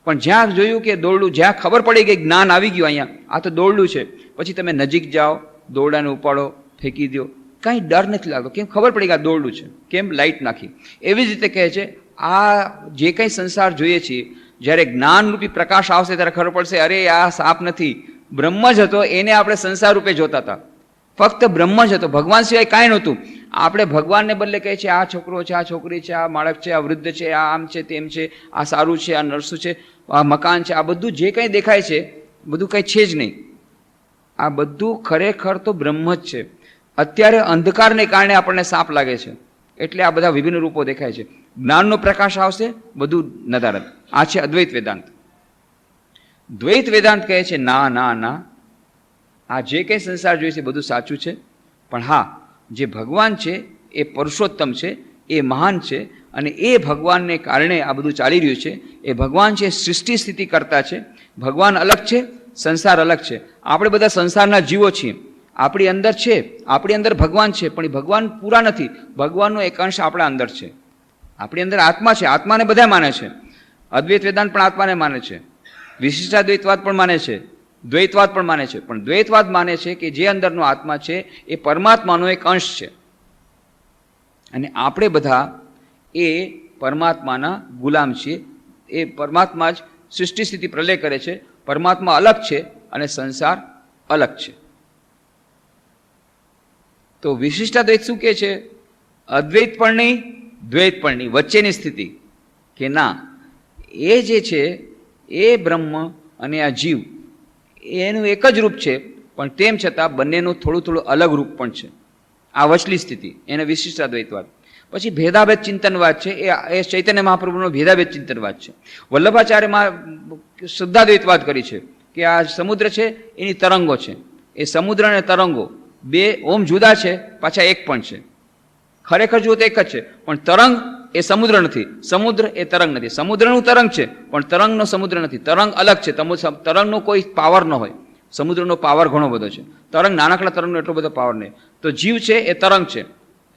પણ જ્યાં જોયું કે દોરડું, જ્યાં ખબર પડી ગઈ, જ્ઞાન આવી ગયું અહીંયા આ તો દોરડું છે, પછી તમે નજીક જાઓ, દોરડાને ઉપાડો, ફેંકી દો, કાંઈ ડર નથી લાગતો. કેમ? ખબર પડી કે આ દોરડું છે. કેમ? લાઇટ નાખી. એવી જ રીતે કહે છે, આ જે કંઈ સંસાર જોઈએ છીએ, જ્યારે જ્ઞાનરૂપી પ્રકાશ આવશે ત્યારે ખબર પડશે, અરે આ સાપ નથી, બ્રહ્મ જ હતો. એને આપણે સંસાર રૂપે જોતા હતા, ફક્ત બ્રહ્મ જ હતો, ભગવાન સિવાય કાંઈ નહોતું. આપણે ભગવાનને બદલે કહે છે આ છોકરો છે, આ છોકરી છે, આ બાળક છે, આ વૃદ્ધ છે, આ આમ છે, તેમ છે, આ સારું છે, આ નરસું છે, આ મકાન છે. આ બધું જે કંઈ દેખાય છે બધું કંઈ છે જ નહીં. આ બધું ખરેખર તો બ્રહ્મ જ છે. અત્યારે અંધકારને કારણે આપણને સાપ લાગે છે, એટલે આ બધા વિભિન્ન રૂપો દેખાય છે. જ્ઞાનનો પ્રકાશ આવશે, બધું નદારદ. આ છે અદ્વૈત વેદાંત. દ્વૈત વેદાંત કહે છે ના ના ના, આ જે કંઈ સંસાર જોઈએ છે બધું સાચું છે, પણ હા, જે ભગવાન છે એ પુરુષોત્તમ છે, એ મહાન છે, અને એ ભગવાનને કારણે આ બધું ચાલી રહ્યું છે. એ ભગવાન છે, સૃષ્ટિ સ્થિતિ કરતા છે. ભગવાન અલગ છે, સંસાર અલગ છે. આપણે બધા સંસારના જીવો છીએ. આપણી અંદર છે, આપણી અંદર ભગવાન છે, પણ એ ભગવાન પૂરા નથી. ભગવાનનો એક અંશ આપણા અંદર છે. આપણી અંદર આત્મા છે, આત્માને બધા માને છે. અદ્વૈત વેદાંત પણ આત્માને માને છે, વિશિષ્ટાદ્વૈતવાદ પણ માને છે, દ્વૈતવાદ પણ માને છે. પણ દ્વૈતવાદ માને છે કે જે અંદરનો આત્મા છે એ પરમાત્માનો એક અંશ છે, અને આપણે બધા એ પરમાત્માના ગુલામ છીએ. એ પરમાત્મા જ સૃષ્ટિ સ્થિતિ પ્રલય કરે છે. પરમાત્મા અલગ છે અને સંસાર અલગ છે. તો વિશિષ્ટાદ્વૈત શું કહે છે? અદ્વૈત પણ નહીં, દ્વૈત પણ નહીં, વચ્ચેની સ્થિતિ. કે ના, એ જે છે એ બ્રહ્મ અને આ જીવ એનું એક જ રૂપ છે, પણ તેમ છતાં બંનેનું થોડું થોડું અલગ રૂપ પણ છે. આ વચલી સ્થિતિ, એને વિશિષ્ટાદ્વૈતવાદ. પછી ભેદાભેદ ચિંતનવાદ છે, એ ચૈતન્ય મહાપ્રભુનો ભેદાભેદ ચિંતનવાદ છે. વલ્લભાચાર્યમાં શુદ્ધાદ્વૈતવાદ કરી છે કે આ સમુદ્ર છે એની તરંગો છે. એ સમુદ્ર અને તરંગો બે ઓમ જુદા છે, પાછા એક પણ છે. ખરેખર જુઓ તો એક જ છે, પણ તરંગ એ સમુદ્ર નથી, સમુદ્ર એ તરંગ નથી. સમુદ્રનું તરંગ છે, પણ તરંગનો સમુદ્ર નથી. તરંગ અલગ છે. તરંગનો કોઈ પાવર ન હોય, સમુદ્રનો પાવર ઘણો બધો છે. તરંગ, નાનકડા તરંગનો એટલો બધો પાવર નહીં. તો જીવ છે એ તરંગ છે,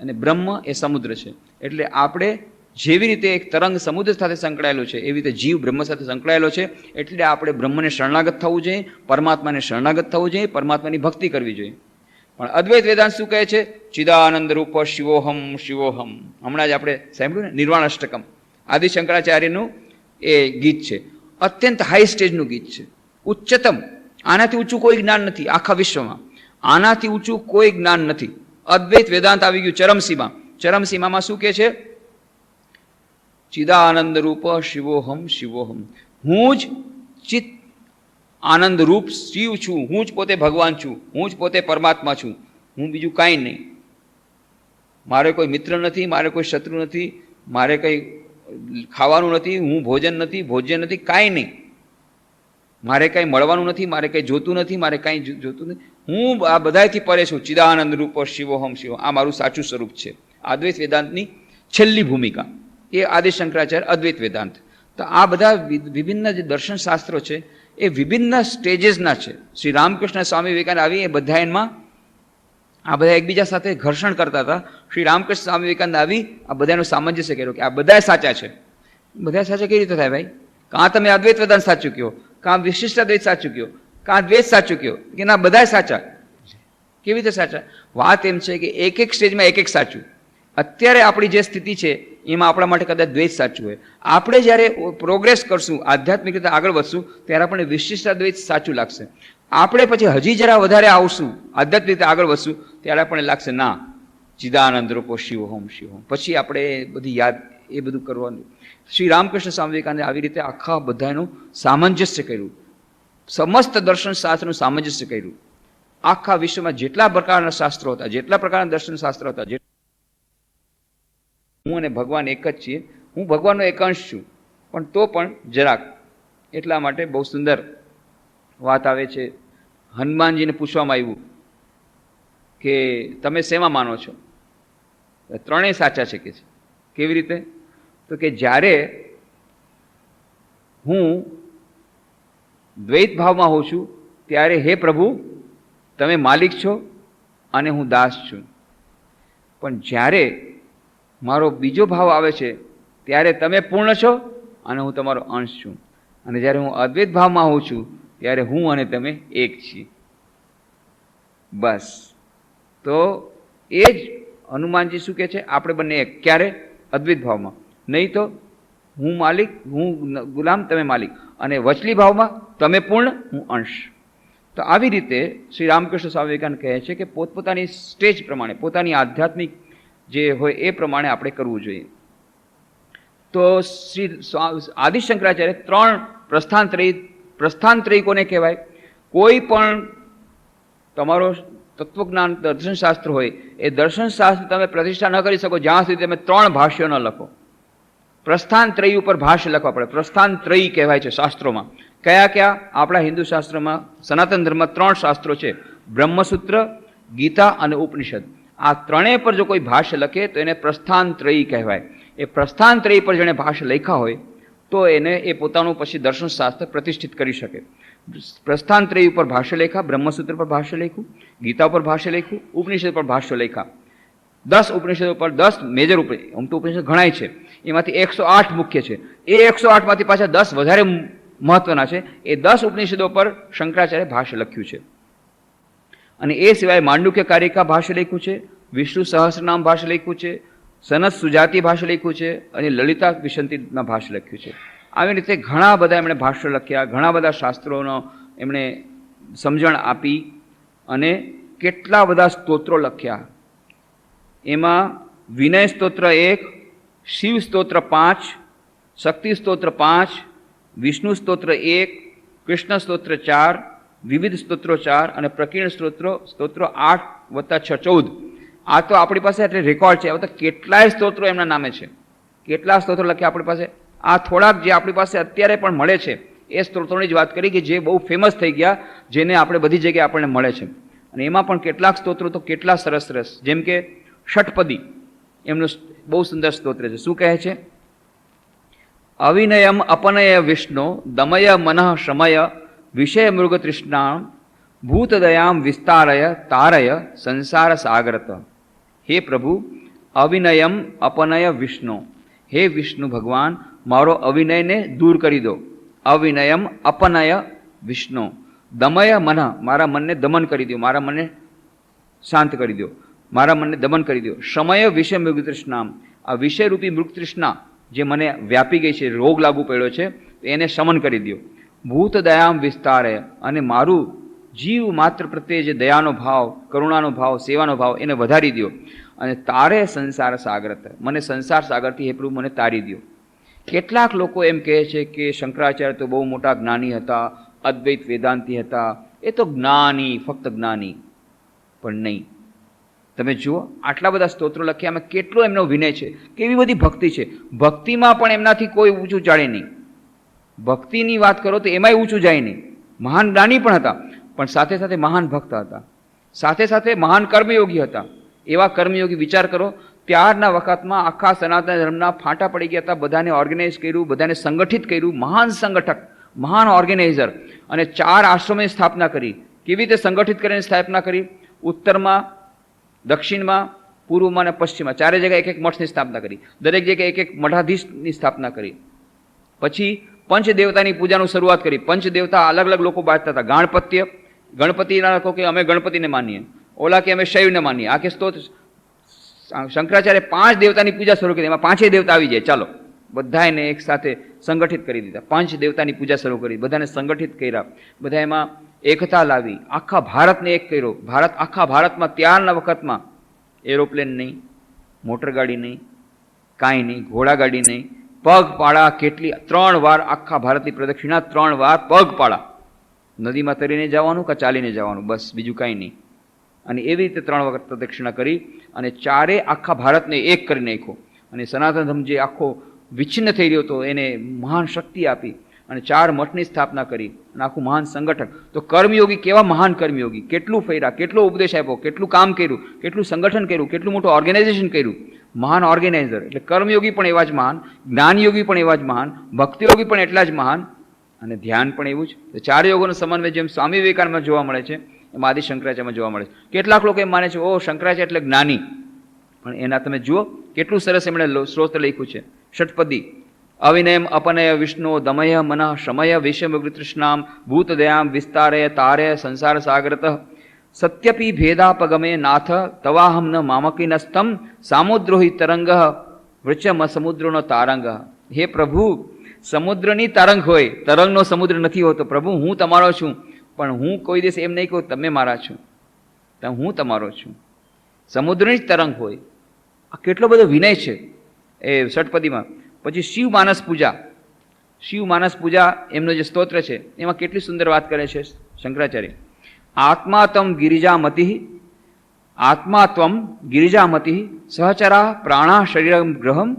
અને બ્રહ્મ એ સમુદ્ર છે. એટલે આપણે જેવી રીતે એક તરંગ સમુદ્ર સાથે સંકળાયેલો છે, એવી રીતે જીવ બ્રહ્મ સાથે સંકળાયેલો છે. એટલે આપણે બ્રહ્મને શરણાગત થવું જોઈએ, પરમાત્માને શરણાગત થવું જોઈએ, પરમાત્માની ભક્તિ કરવી જોઈએ. પણ અદ્વૈત વેદાંત શું કહે છે? ચિદાનંદ રૂપ શિવોહમ શિવોહમ. હમણાં જ આપણે સાંભળ્યું ને, નિર્વાણ અષ્ટકમ, આદિ શંકરાચાર્યનું એ ગીત છે. અત્યંત હાઈ સ્ટેજનું ગીત છે, ઉચ્ચતમ. આનાથી ઊંચું કોઈ જ્ઞાન નથી આખા વિશ્વમાં. આનાથી ઊંચું કોઈ જ્ઞાન નથી. અદ્વૈત વેદાંત આવી ગયું ચરમસીમા. ચરમસીમામાં શું કહે છે? ચિદાનંદ રૂપ શિવોહમ શિવોહમ. હું જ ચિત્ત આનંદ રૂપ શિવ છું, હું જ પોતે ભગવાન છું, હું જ પોતે પરમાત્મા છું, હું બીજું કાંઈ નહીં. મારે કોઈ મિત્ર નથી, મારે કોઈ શત્રુ નથી, મારે કંઈ ખાવાનું નથી, હું ભોજન નથી, ભોજ્ય નથી, કાંઈ નહીં. મારે કાંઈ મળવાનું નથી, મારે કંઈ જોતું નથી, મારે કાંઈ જોતું નથી. હું આ બધાથી પરે છું. ચિદાનંદ રૂપ શિવોહમ શિવ. આ મારું સાચું સ્વરૂપ છે. અદ્વૈત વેદાંતની છેલ્લી ભૂમિકા એ આદિ શંકરાચાર્ય અદ્વૈત વેદાંત. તો આ બધા વિભિન્ન જે દર્શન શાસ્ત્રો છે એ વિભિન્ન સ્ટેજીસના છે. શ્રી રામકૃષ્ણ સ્વામી વિવેકાનંદ આવી એ બધા એમાં આ બધા એકબીજા સાથે ઘર્ષણ કરતા હતા. શ્રી રામકૃષ્ણ સ્વામી વિવેકાનંદ આવી આ બધાનું સામંજસ્ય કર્યું કે આ બધા સાચા છે. બધા સાચા કેવી રીતે થાય ભાઈ? કાં તમે અદ્વૈત વેદાંત સાચું કહો, કાં વિશિષ્ટાદ્વૈત સાચું કહો, કાં દ્વૈત સાચું કહો, કે ના બધા સાચા. કેવી રીતે સાચા? વાત એમ છે કે એક એક સ્ટેજમાં એક એક સાચું. અત્યારે આપણી જે સ્થિતિ છે એમાં આપણા માટે કદાચ દ્વૈત સાચું હોય. આપણે જ્યારે પ્રોગ્રેસ કરશું, આધ્યાત્મિક રીતે આગળ વધશું, ત્યારે આપણને વિશિષ્ટાદ્વૈત સાચું લાગશે. આપણે પછી હજી જરા વધારે આવશું, આધ્યાત્મિક રીતે આગળ વધશું, ત્યારે આપણને લાગશે ના, ચિદાનંદ રૂપો શિવોહમ શિવોહમ. પછી આપણે બધી યાદ એ બધું કરવાનું. શ્રી રામકૃષ્ણ સ્વામી વિવેકાનંદે આવી રીતે આખા બધાનું સામંજસ્ય કર્યું, સમસ્ત દર્શન શાસ્ત્રનું સામંજસ્ય કર્યું. આખા વિશ્વમાં જેટલા પ્રકારના શાસ્ત્રો હતા, જેટલા પ્રકારના દર્શન શાસ્ત્રો હતા, હું અને ભગવાન એક જ છીએ, હું ભગવાનનો એક અંશ છું, પણ તો પણ જરાક. એટલા માટે બહુ સુંદર વાત આવે છે, હનુમાનજીને પૂછવામાં આવ્યું કે તમે શેમાં માનો છો? ત્રણેય સાચા છે કે છે. કેવી રીતે? તો કે જ્યારે હું દ્વૈત ભાવમાં હોઉં છું ત્યારે હે પ્રભુ તમે માલિક છો અને હું દાસ છું, પણ જ્યારે મારો બીજો ભાવ આવે છે ત્યારે તમે પૂર્ણ છો અને હું તમારો અંશ છું, અને જ્યારે હું અદ્વૈત ભાવમાં હોઉં છું ત્યારે હું અને તમે એક છીએ. બસ તો એ જ હનુમાનજી શું કહે છે? આપણે બંને એક. ક્યારે? અદ્વૈત ભાવમાં. નહીં તો હું માલિક, હું ગુલામ, તમે માલિક, અને વચલી ભાવમાં તમે પૂર્ણ, હું અંશ. તો આવી રીતે શ્રી રામકૃષ્ણ સ્વામી વિવેકાનંદ કહે છે કે પોતપોતાની સ્ટેજ પ્રમાણે, પોતાની આધ્યાત્મિક જે હોય એ પ્રમાણે આપણે કરવું જોઈએ. તો શ્રી આદિશંકરાચાર્ય ત્રણ પ્રસ્થાનત્રયી કોને કહેવાય? કોઈ પણ તમારો તત્વજ્ઞાન દર્શનશાસ્ત્ર હોય એ દર્શનશાસ્ત્ર તમે પ્રતિષ્ઠા ન કરી શકો જ્યાં સુધી તમે ત્રણ ભાષ્યો ન લખો. પ્રસ્થાનત્રયી ઉપર ભાષ્ય લખવા પડે. પ્રસ્થાનત્રયી કહેવાય છે શાસ્ત્રોમાં. કયા કયા? આપણા હિન્દુ શાસ્ત્રમાં, સનાતન ધર્મમાં ત્રણ શાસ્ત્રો છે, બ્રહ્મસૂત્ર, ગીતા અને ઉપનિષદ. આ ત્રણેય પર જો કોઈ ભાષ્ય લખે તો એને પ્રસ્થાનત્રયી કહેવાય. એ પ્રસ્થાનત્રયી પર જેણે ભાષ્ય લખ્યા હોય તો એને એ પોતાનું પછી દર્શનશાસ્ત્ર પ્રતિષ્ઠિત કરી શકે. પ્રસ્થાનત્રયી ઉપર ભાષ્ય લખ્યા, બ્રહ્મસૂત્ર પર ભાષ્ય લખ્યું, ગીતા ઉપર ભાષ્ય લખ્યું, ઉપનિષદ પર ભાષ્ય લખ્યા. 10 ઉપનિષદો પર 10 મેજર ઉપનિષદ, આમ તો ઉપનિષદ ઘણાય છે, એમાંથી 108 મુખ્ય છે. એ 108 માંથી પાછા 10 વધારે મહત્વના છે. એ 10 ઉપનિષદો પર શંકરાચાર્ય ભાષ્ય લખ્યું છે. અને એ સિવાય માંડુક્ય કારિકા ભાષ્ય લખ્યું છે, વિષ્ણુ સહસ્રનામ ભાષ્ય લખ્યું છે, સનત સુજાતિ ભાષ્ય લખ્યું છે, અને લલિતા વિશંતિના ભાષ્ય લખ્યું છે. આવી રીતે ઘણા બધા એમણે ભાષ્યો લખ્યા, ઘણા બધા શાસ્ત્રોનો એમણે સમજણ આપી, અને કેટલા બધા સ્તોત્રો લખ્યા. એમાં વિનય સ્તોત્ર 1, શિવ સ્તોત્ર 5, શક્તિ સ્તોત્ર 5, વિષ્ણુ સ્તોત્ર 1, કૃષ્ણ સ્તોત્ર 4, વિવિધ સ્તોત્રો 4 અને પ્રકીર્ણ સ્તોત્રો 8 વત્તા 6 14. આ તો આપણી પાસે એટલે રેકોર્ડ છે. હવે તો કેટલાય સ્તોત્રો એમના નામે છે. કેટલા સ્તોત્રો લખ્યા આપણી પાસે? આ થોડાક જે આપણી પાસે અત્યારે પણ મળે છે એ સ્તોત્રોની જ વાત કરી કે જે બહુ ફેમસ થઈ ગયા, જેને આપણે બધી જગ્યાએ આપણને મળે છે. અને એમાં પણ કેટલાક સ્તોત્રો તો કેટલા સરસ સરસ, જેમ કે ષટપદી એમનું બહુ સુંદર સ્તોત્ર છે. શું કહે છે? અવિનયમ અપનય વિષ્ણુ દમય મનઃ શમય વિષય મૃગ તૃષ્ણા ભૂતદયામ વિસ્તારય તારય સંસાર સાગરત. હે પ્રભુ, અવિનયમ અપનય વિષ્ણુ, હે વિષ્ણુ ભગવાન, મારો અવિનયને દૂર કરી દો. અવિનયમ અપનય વિષ્ણુ દમય મન, મારા મનને દમન કરી દો, મારા મનને શાંત કરી દો, મારા મનને દમન કરી દો. શમય વિષય મૃગ તૃષ્ણામ, આ વિષયરૂપી મૃગ તૃષ્ણા જે મને વ્યાપી ગઈ છે, રોગ લાગુ પડ્યો છે, એને શમન કરી દો. ભૂત દયામ વિસ્તારે, અને મારું જીવ માત્ર પ્રત્યે જે દયાનો ભાવ, કરુણાનો ભાવ, સેવાનો ભાવ એને વધારી દો. અને તારે સંસાર સાગરત, મને સંસાર સાગરથી હે પ્રભુ મને તારી દો. કેટલાક લોકો એમ કહે છે કે શંકરાચાર્ય તો બહુ મોટા જ્ઞાની હતા, અદ્વૈત વેદાંતી હતા, એ તો જ્ઞાની, ફક્ત જ્ઞાની. પણ નહીં. તમે જુઓ આટલા બધા સ્તોત્રો લખ્યા, એમાં કેટલો એમનો વિનય છે, કેવી બધી ભક્તિ છે. ભક્તિમાં પણ એમનાથી કોઈ ઊંચું ચાલે નહીં. ભક્તિની વાત કરો તો એમાંય ઊંચું જાય નહીં. મહાન જ્ઞાની પણ હતા, પણ સાથે સાથે મહાન ભક્ત હતા, સાથે સાથે મહાન કર્મયોગી હતા. એવા કર્મયોગી વિચાર કરો, ત્યારના વખતમાં આખા સનાતન ધર્મના ફાંટા પડી ગયા હતા, બધાને ઓર્ગેનાઇઝ કર્યું, બધાને સંગઠિત કર્યું, મહાન સંગઠક, મહાન ઓર્ગેનાઇઝર, અને 4 આશ્રમની સ્થાપના કરી. કેવી રીતે સંગઠિત કરીને સ્થાપના કરી? ઉત્તરમાં, દક્ષિણમાં, પૂર્વમાં અને પશ્ચિમમાં 4 જગ્યાએ એક એક મઠની સ્થાપના કરી. દરેક જગ્યાએ એક એક મઠાધીશની સ્થાપના કરી. પછી પંચદેવતાની પૂજાનું શરૂઆત કરી. પંચદેવતા અલગ અલગ લોકો બાંધતા હતા. ગાણપત્ય, ગણપતિના લોકો કે અમે ગણપતિને માનીએ, ઓલા કે અમે શૈવને માનીએ. આ કે સ્તોત્ર શંકરાચાર્ય 5 દેવતાની પૂજા શરૂ કરી, એમાં 5 દેવતા આવી જાય. ચાલો બધા એને એક સાથે સંગઠિત કરી દીધા. 5 દેવતાની પૂજા શરૂ કરી, બધાને સંગઠિત કર્યા, બધા એમાં એકતા લાવી, આખા ભારતને એક કર્યો. આખા ભારતમાં ત્યારના વખતમાં એરોપ્લેન નહીં, મોટરગાડી નહીં, કાંઈ નહીં, ઘોડાગાડી નહીં, પગપાળા કેટલી 3 વાર આખા ભારતની પ્રદક્ષિણા, 3 વાર પગપાળા, નદીમાં તરીને જવાનું કે ચાલીને જવાનું, બસ બીજું કાંઈ નહીં. અને એવી રીતે 3 વખત પ્રદક્ષિણા કરી અને 4 આખા ભારતને એક કરી નાખ્યો. અને સનાતન ધર્મ જે આખો વિચ્છિન્ન થઈ રહ્યો હતો એને મહાન શક્તિ આપી. અને 4 મઠની સ્થાપના કરી અને આખું મહાન સંગઠન. તો કર્મયોગી કેવા મહાન કર્મયોગી, કેટલું ફર્યા, કેટલો ઉપદેશ આપ્યો, કેટલું કામ કર્યું, કેટલું સંગઠન કર્યું, કેટલું મોટું ઓર્ગેનાઇઝેશન કર્યું. મહાન ઓર્ગેનાઇઝર. એટલે કર્મયોગી પણ એવા જ મહાન, જ્ઞાનયોગી પણ એવા જ મહાન, ભક્તિયોગી પણ એટલા જ મહાન, અને ધ્યાન પણ એવું જ. 4 યોગોનો સમન્વય જેમ સ્વામી વિવેકાનંદમાં જોવા મળે છે એમ આદિ શંકરાચાર્યમાં જોવા મળે છે. કેટલાક લોકો એમ માને છે ઓ શંકરાચાર્ય એટલે જ્ઞાની, પણ એના તમે જુઓ કેટલું સરસ એમણે સ્ત્રોત્ર લખ્યું છે. ષટપદી: અવિનયમ અપનય વિષ્ણુ દમય મનઃ શમય વિષમૃતૃષ્ણામ ભૂતદયામ વિસ્તારય તારય સંસાર સાગરત સત્યપી ભેદાપગમે નાથ તવાહમ ન મામકીનસ્તમ સામુદ્રોહિ તરંગ વૃચમ સમુદ્રનો તારંગ. હે પ્રભુ, સમુદ્રની તરંગ હોય, તરંગનો સમુદ્ર નથી હોતો. પ્રભુ હું તમારો છું, પણ હું કોઈ દિવસ એમ નહીં કહું તમે મારા છો, હું તમારો છું. સમુદ્રની જ તરંગ હોય. આ કેટલો બધો વિનય છે એ ષટપદીમાં. પછી શિવ માનસ પૂજા. શિવ માનસ પૂજા એમનો જે સ્તોત્ર છે એમાં કેટલી સુંદર વાત કરે છે શંકરાચાર્ય. આત્માત્મ ગિરિજામતિ, આત્માત્વમ ગિરિજામતિ સહચરા પ્રાણા શરીરમ ગ્રહમ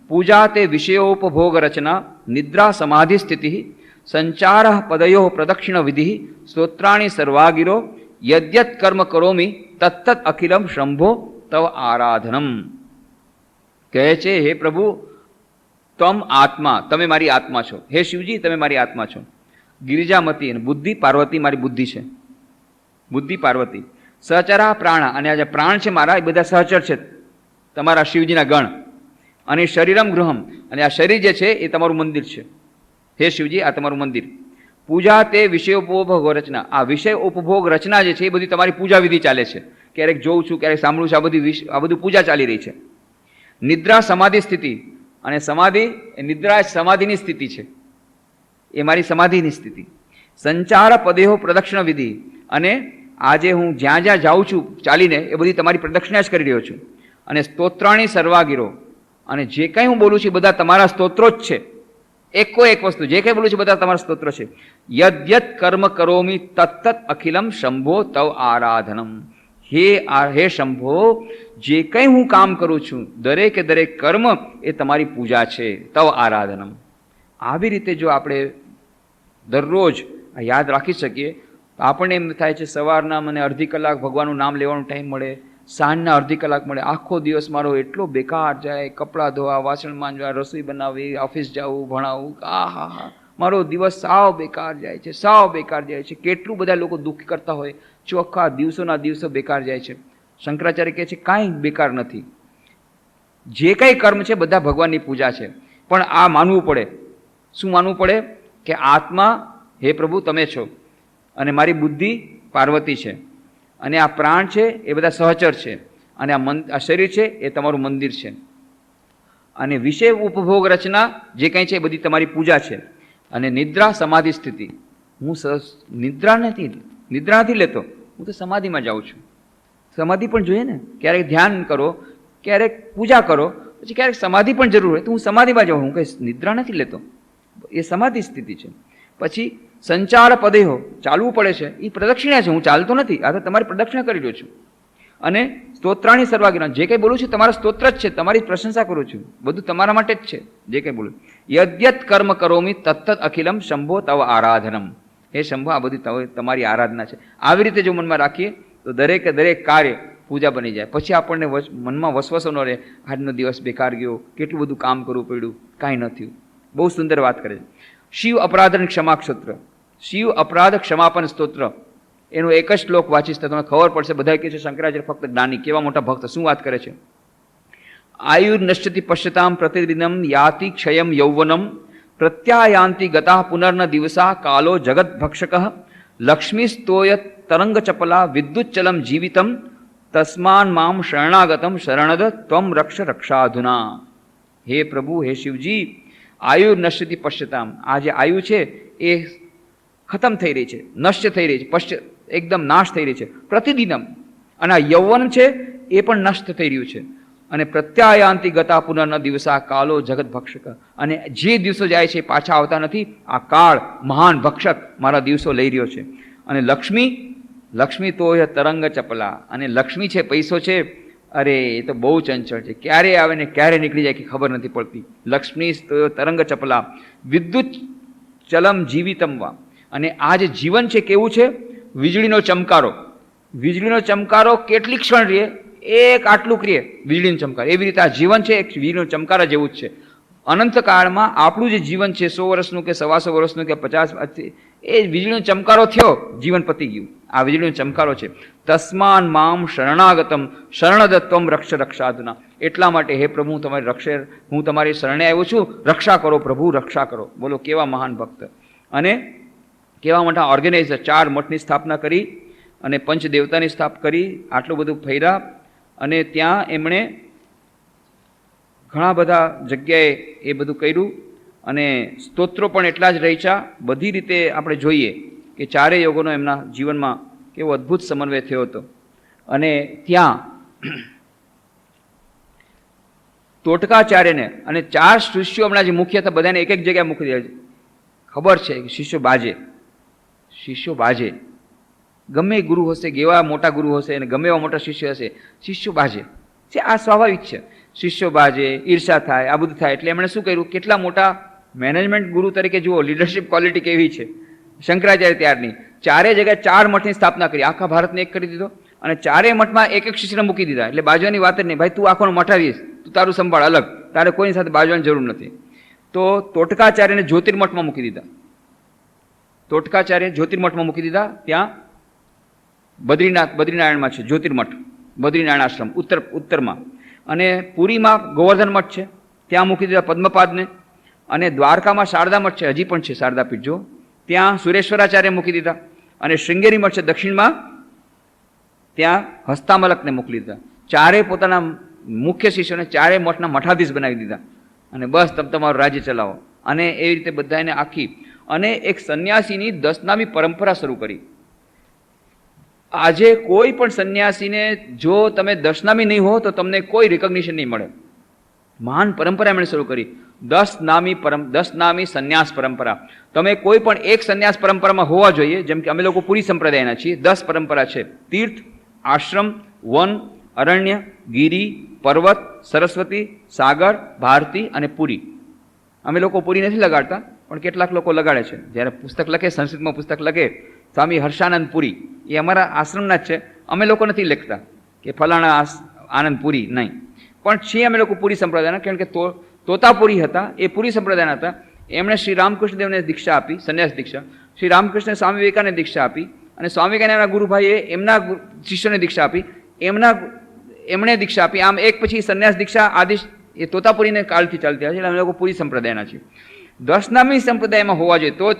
પૂજા તે વિષયોપભોગ રચના નિદ્રા સમાધિ સ્થિતિ સંચાર પદયો પ્રદક્ષિણ વિધિ સ્તોત્રાણી સર્વાગિરો યદ્યત કર્મ કરોમિ તત્તત અખિલમ શંભો તવ આરાધનમ. કહે છે હે પ્રભુ, તમ આત્મા, તમે મારી આત્મા છો. હે શિવજી, તમે મારી આત્મા છો. ગિરિજામતી અને બુદ્ધિ પાર્વતી મારી બુદ્ધિ છે, બુદ્ધિ પાર્વતી. સહચરા પ્રાણા, અને આ જે પ્રાણ છે મારા એ બધા સહચર છે તમારા શિવજીના ગણ. અને શરીરમ ગૃહમ, અને આ શરીર જે છે એ તમારું મંદિર છે. હે શિવજી, આ તમારું મંદિર. પૂજા તે વિષયોપભોગ રચના, આ વિષય ઉપભોગ રચના જે છે એ બધી તમારી પૂજા વિધિ ચાલે છે. ક્યારેક જોઉં છું, ક્યારેક સાંભળું છું, આ બધું પૂજા ચાલી રહી છે. નિદ્રા સમાધિ સ્થિતિ, અને સમાધિ એ નિદ્રા સમાધિની સ્થિતિ છે, એ મારી સમાધિની સ્થિતિ. સંચાર પદેહો પ્રદક્ષિણ વિધિ, અને આજે હું જ્યાં જ્યાં જાઉં છું ચાલીને એ બધી તમારી પ્રદક્ષિણા જ કરી રહ્યો છું. અને સ્તોત્રાણી સર્વાગીરો, અને જે કંઈ હું બોલું છું બધા તમારા સ્તોત્રો જ છે. એકો એક વસ્તુ જે કંઈ બોલું છું બધા તમારા સ્તોત્ર છે. યદ્યત કર્મ કરોમિ તત્તત અખિલમ શંભો તવ આરાધનમ. હે શંભો, જે કંઈ હું કામ કરું છું દરેકે દરેક કર્મ એ તમારી પૂજા છે. તવ આરાધનમ. આવી રીતે જો આપણે દરરોજ આ યાદ રાખી શકીએ તો આપણને એમ થાય છે સવારના મને અડધી કલાક ભગવાનનું નામ લેવાનો ટાઈમ મળે, સાંજના અડધી કલાક મળે. આખો દિવસ મારો એટલો બેકાર જાય, કપડાં ધોવા, વાસણ માંજવા, રસોઈ બનાવવી, ઓફિસ જવું, ભણાવવું, હા, મારો દિવસ સાવ બેકાર જાય છે, સાવ બેકાર જાય છે. કેટલું બધા લોકો દુઃખ કરતા હોય, ચોખ્ખા દિવસોના દિવસો બેકાર જાય છે. શંકરાચાર્ય કહે છે કાંઈ બેકાર નથી, જે કંઈ કર્મ છે બધા ભગવાનની પૂજા છે. પણ આ માનવું પડે. શું માનવું પડે? કે આત્મા હે પ્રભુ તમે છો, અને મારી બુદ્ધિ પાર્વતી છે, અને આ પ્રાણ છે એ બધા સહચર છે, અને આ શરીર છે એ તમારું મંદિર છે. અને વિષય ઉપભોગ રચના જે કંઈ છે એ બધી તમારી પૂજા છે. અને નિદ્રા સમાધિ સ્થિતિ, હું નિદ્રા નથી લેતો, હું તો સમાધિમાં જાઉં છું. સમાધિ પણ જોઈએ ને, ક્યારેક ધ્યાન કરો, ક્યારેક પૂજા કરો, પછી ક્યારેક સમાધિ પણ જરૂર હોય તો હું સમાધિમાં જાઉં. હું કંઈ નિદ્રા નથી લેતો, એ સમાધિ સ્થિતિ છે. પછી સંચાર પદેહો, ચાલવું પડે છે, એ પ્રદક્ષિણા છે, હું ચાલતો નથી, આ તો તમારી પ્રદક્ષિણા કરી રહ્યો છું. અને સ્તોત્રાણી સર્વાગીરા, જે કંઈ બોલું છું તમારા સ્તોત્ર જ છે, તમારી પ્રશંસા કરું છું, બધું તમારા માટે જ છે જે કંઈ બોલું. યદ્યત કર્મ કરોમિ તત્તત અખિલમ શંભો તવ આરાધનમ. હે શંભો, આ બધી તમારી આરાધના છે. આવી રીતે જો મનમાં રાખીએ તો દરેકે દરેક કાર્ય પૂજા બની જાય. પછી આપણને મનમાં વસવસો ન રહે, આજનો દિવસ બેકાર ગયો, કેટલું બધું કામ કરવું પડ્યું, કાંઈ ન થયું. બહુ સુંદર વાત કરે છે. શિવ અપરાધન ક્ષમા સ્તોત્ર, શિવ અપરાધ ક્ષમાપન સ્તોત્ર, એનો એક જ શ્લોક વાંચીશ તો તમને ખબર પડશે. બધા કહે છે શંકરાચાર્ય ફક્ત જ્ઞાની, કેવા મોટા ભક્ત, શું વાત કરે છે. આયુર્નશ્યતિ પશ્યતામ પ્રતિદિનમ યાતિ ક્ષયમ યૌવનમ પ્રત્યાયાંતિ ગતા પુનર્ન દિવસા કાલો જગત ભક્ષક લક્ષ્મી સ્તોય તરંગ ચપલા વિદ્યુચ્ચલમ જીવિતમ તસ્માન મામ શરણાગતમ શરણદ ત્વમ રક્ષ રક્ષાધુના. હે પ્રભુ, હે શિવજી, આયુ નશ્યતિ પશ્યતામ, આ જે આયુ છે એ ખતમ થઈ રહી છે, નશ્ય થઈ રહી છે, પશ્ય એકદમ નાશ થઈ રહી છે પ્રતિદિનમ. અને આ યૌવન છે એ પણ નષ્ટ થઈ રહ્યું છે. અને પ્રત્યાયાંતિ ગતા પુનર્ન દિવસા કાલો જગત ભક્ષક, અને જે દિવસો જાય છે પાછા આવતા નથી. આ કાળ મહાન ભક્ષક મારા દિવસો લઈ રહ્યો છે. અને લક્ષ્મી તો તરંગ ચપલા, અને લક્ષ્મી છે, પૈસો છે, અરે એ તો બહુ ચંચળ છે, ક્યારે આવે ને ક્યારે નીકળી જાય કે ખબર નથી પડતી. લક્ષ્મી તો તરંગ ચપલા વિદ્યુત ચલમ જીવિતમ વા. અને આ જે જીવન છે કેવું છે? વીજળીનો ચમકારો. વીજળીનો ચમકારો કેટલી ક્ષણ રહે? એક આટલું ક્રિય વીજળીનો ચમકારો. એવી રીતે આ જીવન છે એક વીજળીનો ચમકારા જેવું જ છે. અનંતકાળમાં આપણું જે જીવન છે 100 વર્ષનું કે 125 વર્ષનું કે 50, એ વીજળીનો ચમકારો થયો, જીવન પતી ગયું. આ વીજળીનો ચમકારો છે. તસ્માન મામ શરણાગતમ શરણદત્વમ રક્ષ રક્ષાદના. એટલા માટે હે પ્રભુ હું તમારી શરણે આવ્યો છું, રક્ષા કરો પ્રભુ, રક્ષા કરો. બોલો કેવા મહાન ભક્ત અને કેવા મોટા ઓર્ગેનાઇઝર. 4 મઠની સ્થાપના કરી અને પંચદેવતાની સ્થાપના કરી, આટલું બધું ફર્યા અને ત્યાં એમણે ઘણા બધા જગ્યાએ એ બધું કર્યું અને સ્તોત્રો પણ એટલા જ રચ્યા. બધી રીતે આપણે જોઈએ કે 4 યોગોનો એમના જીવનમાં કેવો અદ્ભુત સમન્વય થયો હતો. અને ત્યાં તોટકાચાર્યને અને 4 શિષ્યો હમણાં જે મુખ્ય હતા બધાને એક જગ્યાએ મૂકી દે. ખબર છે કે શિષ્યો બાજે. ગમે ગુરુ હશે, કેવા મોટા ગુરુ હશે અને ગમે એવા મોટા શિષ્ય હશે, શિષ્યો બાજે છે. આ સ્વાભાવિક છે. શિષ્યો બાજે, ઈર્ષા થાય, આ બધું થાય. એટલે એમણે શું કર્યું? કેટલા મોટા મેનેજમેન્ટ ગુરુ તરીકે જુઓ, લીડરશિપ ક્વોલિટી કેવી છે શંકરાચાર્ય ત્યારની. 4 જગ્યાએ 4 મઠની સ્થાપના કરી. આખા ભારતને એક કરી દીધો અને 4 મઠમાં એક શિષ્યને મૂકી દીધા. એટલે બાજવાની વાત જ નહીં. ભાઈ તું આખો મઠ આવીશ, તું તારું સંભાળ અલગ, તારે કોઈની સાથે બાજવાની જરૂર નથી. તો તોટકાચાર્યને જ્યોતિર્મઠમાં મૂકી દીધા. તોટકાચાર્ય જ્યોતિર્મઠમાં મૂકી દીધા. ત્યાં બદ્રીનારાયણમાં છે જ્યોતિર્મઠ, બદ્રીનારાયણ આશ્રમ ઉત્તરમાં. અને પુરીમાં ગોવર્ધન મઠ છે, ત્યાં મૂકી દીધા પદ્મપાદને. અને દ્વારકામાં શારદા મઠ છે, હજી પણ છે શારદાપીઠ જો, ત્યાં સુરેશ્વરાચાર્ય મૂકી દીધા. અને શૃંગેરી મઠ છે દક્ષિણમાં, ત્યાં હસ્તામલકને મોકલી દીધા. 4 પોતાના મુખ્ય શિષ્યોને 4 મઠના મઠાધીશ બનાવી દીધા. અને બસ તમે તમારું રાજ્ય ચલાવો. અને એવી રીતે બધાને આખી. અને એક સંન્યાસીની 10 નામી પરંપરા શરૂ કરી. આજે કોઈ પણ સંન્યાસીને જો તમે 10 નામી નહીં હો તો તમને કોઈ રિકોગ્નિશન નહીં મળે. મહાન પરંપરા એમણે શરૂ કરી. 10 નામી સંન્યાસ પરંપરા. તમે કોઈ પણ એક સંન્યાસ પરંપરામાં હોવા જોઈએ. જેમ કે અમે લોકો પુરી સંપ્રદાયના છીએ. 10 પરંપરા છે: તીર્થ, આશ્રમ, વન, અરણ્ય, ગિરી, પર્વત, સરસ્વતી, સાગર, ભારતી અને પુરી. અમે લોકો પુરી નથી લગાડતા, પણ કેટલાક લોકો લગાડે છે. જ્યારે પુસ્તક લખે, સંસ્કૃતમાં પુસ્તક લખે, સ્વામી હર્ષાનંદ પુરી, એ અમારા આશ્રમના જ છે. અમે લોકો નથી લખતા કે ફલાણા આનંદ પુરી, નહીં. પણ છીએ અમે લોકો પુરી સંપ્રદાયના. કારણ કે તોતાપુરી હતા, એ પુરી સંપ્રદાયના હતા. એમણે શ્રી રામકૃષ્ણ દેવને દીક્ષા આપી, સંન્યાસ દીક્ષા. શ્રી રામકૃષ્ણ સ્વામી વિવેકાનંદને દીક્ષા આપી. અને સ્વામી વિવેકાનંદના ગુરુભાઈએ એમના શિષ્યોને દીક્ષા આપી. એમણે દીક્ષા આપી. આમ એક પછી સંન્યાસ દીક્ષા આદિ એ તોતાપુરીને કાળથી ચાલતી આવે છે. એટલે અમે લોકો પુરી સંપ્રદાયના છીએ. 10 નામી સંપ્રદાયમાં હોવા જોઈએ તો જ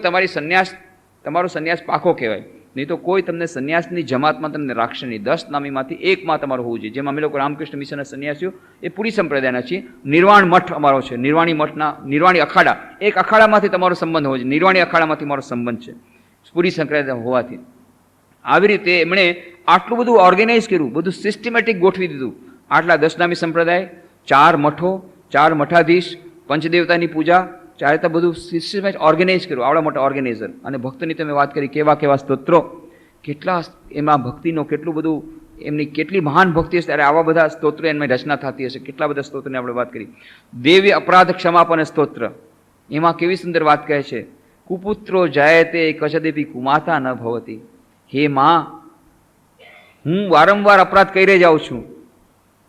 તમારો સંન્યાસ પાકો કહેવાય. નહીં તો કોઈ તમને સંન્યાસની જમાતમાં તમને રાખશે નહીં. 10 નામીમાંથી એકમાં તમારું હોવું જોઈએ. જેમ અમે લોકો રામકૃષ્ણ મિશનના સંન્યાસીઓ એ પુરી સંપ્રદાયના છીએ. નિર્વાણ મઠ અમારો છે, નિર્વાણી અખાડા. એક અખાડામાંથી તમારો સંબંધ હોવો જોઈએ. નિર્વાણી અખાડામાંથી મારો સંબંધ છે પુરી સંપ્રદાય હોવાથી. આવી રીતે એમણે આટલું બધું ઓર્ગેનાઇઝ કર્યું, બધું સિસ્ટમેટિક ગોઠવી દીધું. આટલા 10 નામી સંપ્રદાય, 4 મઠો, 4 મઠાધીશ, પંચદેવતાની પૂજા, ચારે તો બધું સિસ્ટમેટિક ઓર્ગેનાઇઝ કર્યું. આવડા મોટા ઓર્ગેનાઇઝર. અને ભક્તની તમે વાત કરી, કેવા સ્તોત્રો, કેટલા એમાં ભક્તિનો કેટલું બધું, એમની કેટલી મહાન ભક્તિ હશે ત્યારે આવા બધા સ્તોત્રો એમની રચના થતી હશે. કેટલા બધા સ્તોત્રની આપણે વાત કરી. દેવી અપરાધ ક્ષમાપન સ્તોત્ર, એમાં કેવી સુંદર વાત કહે છે: કુપુત્રો જાયતે કચદેપી કુમાતા ન ભવતી. હે માં, હું વારંવાર અપરાધ કરી જાઉં છું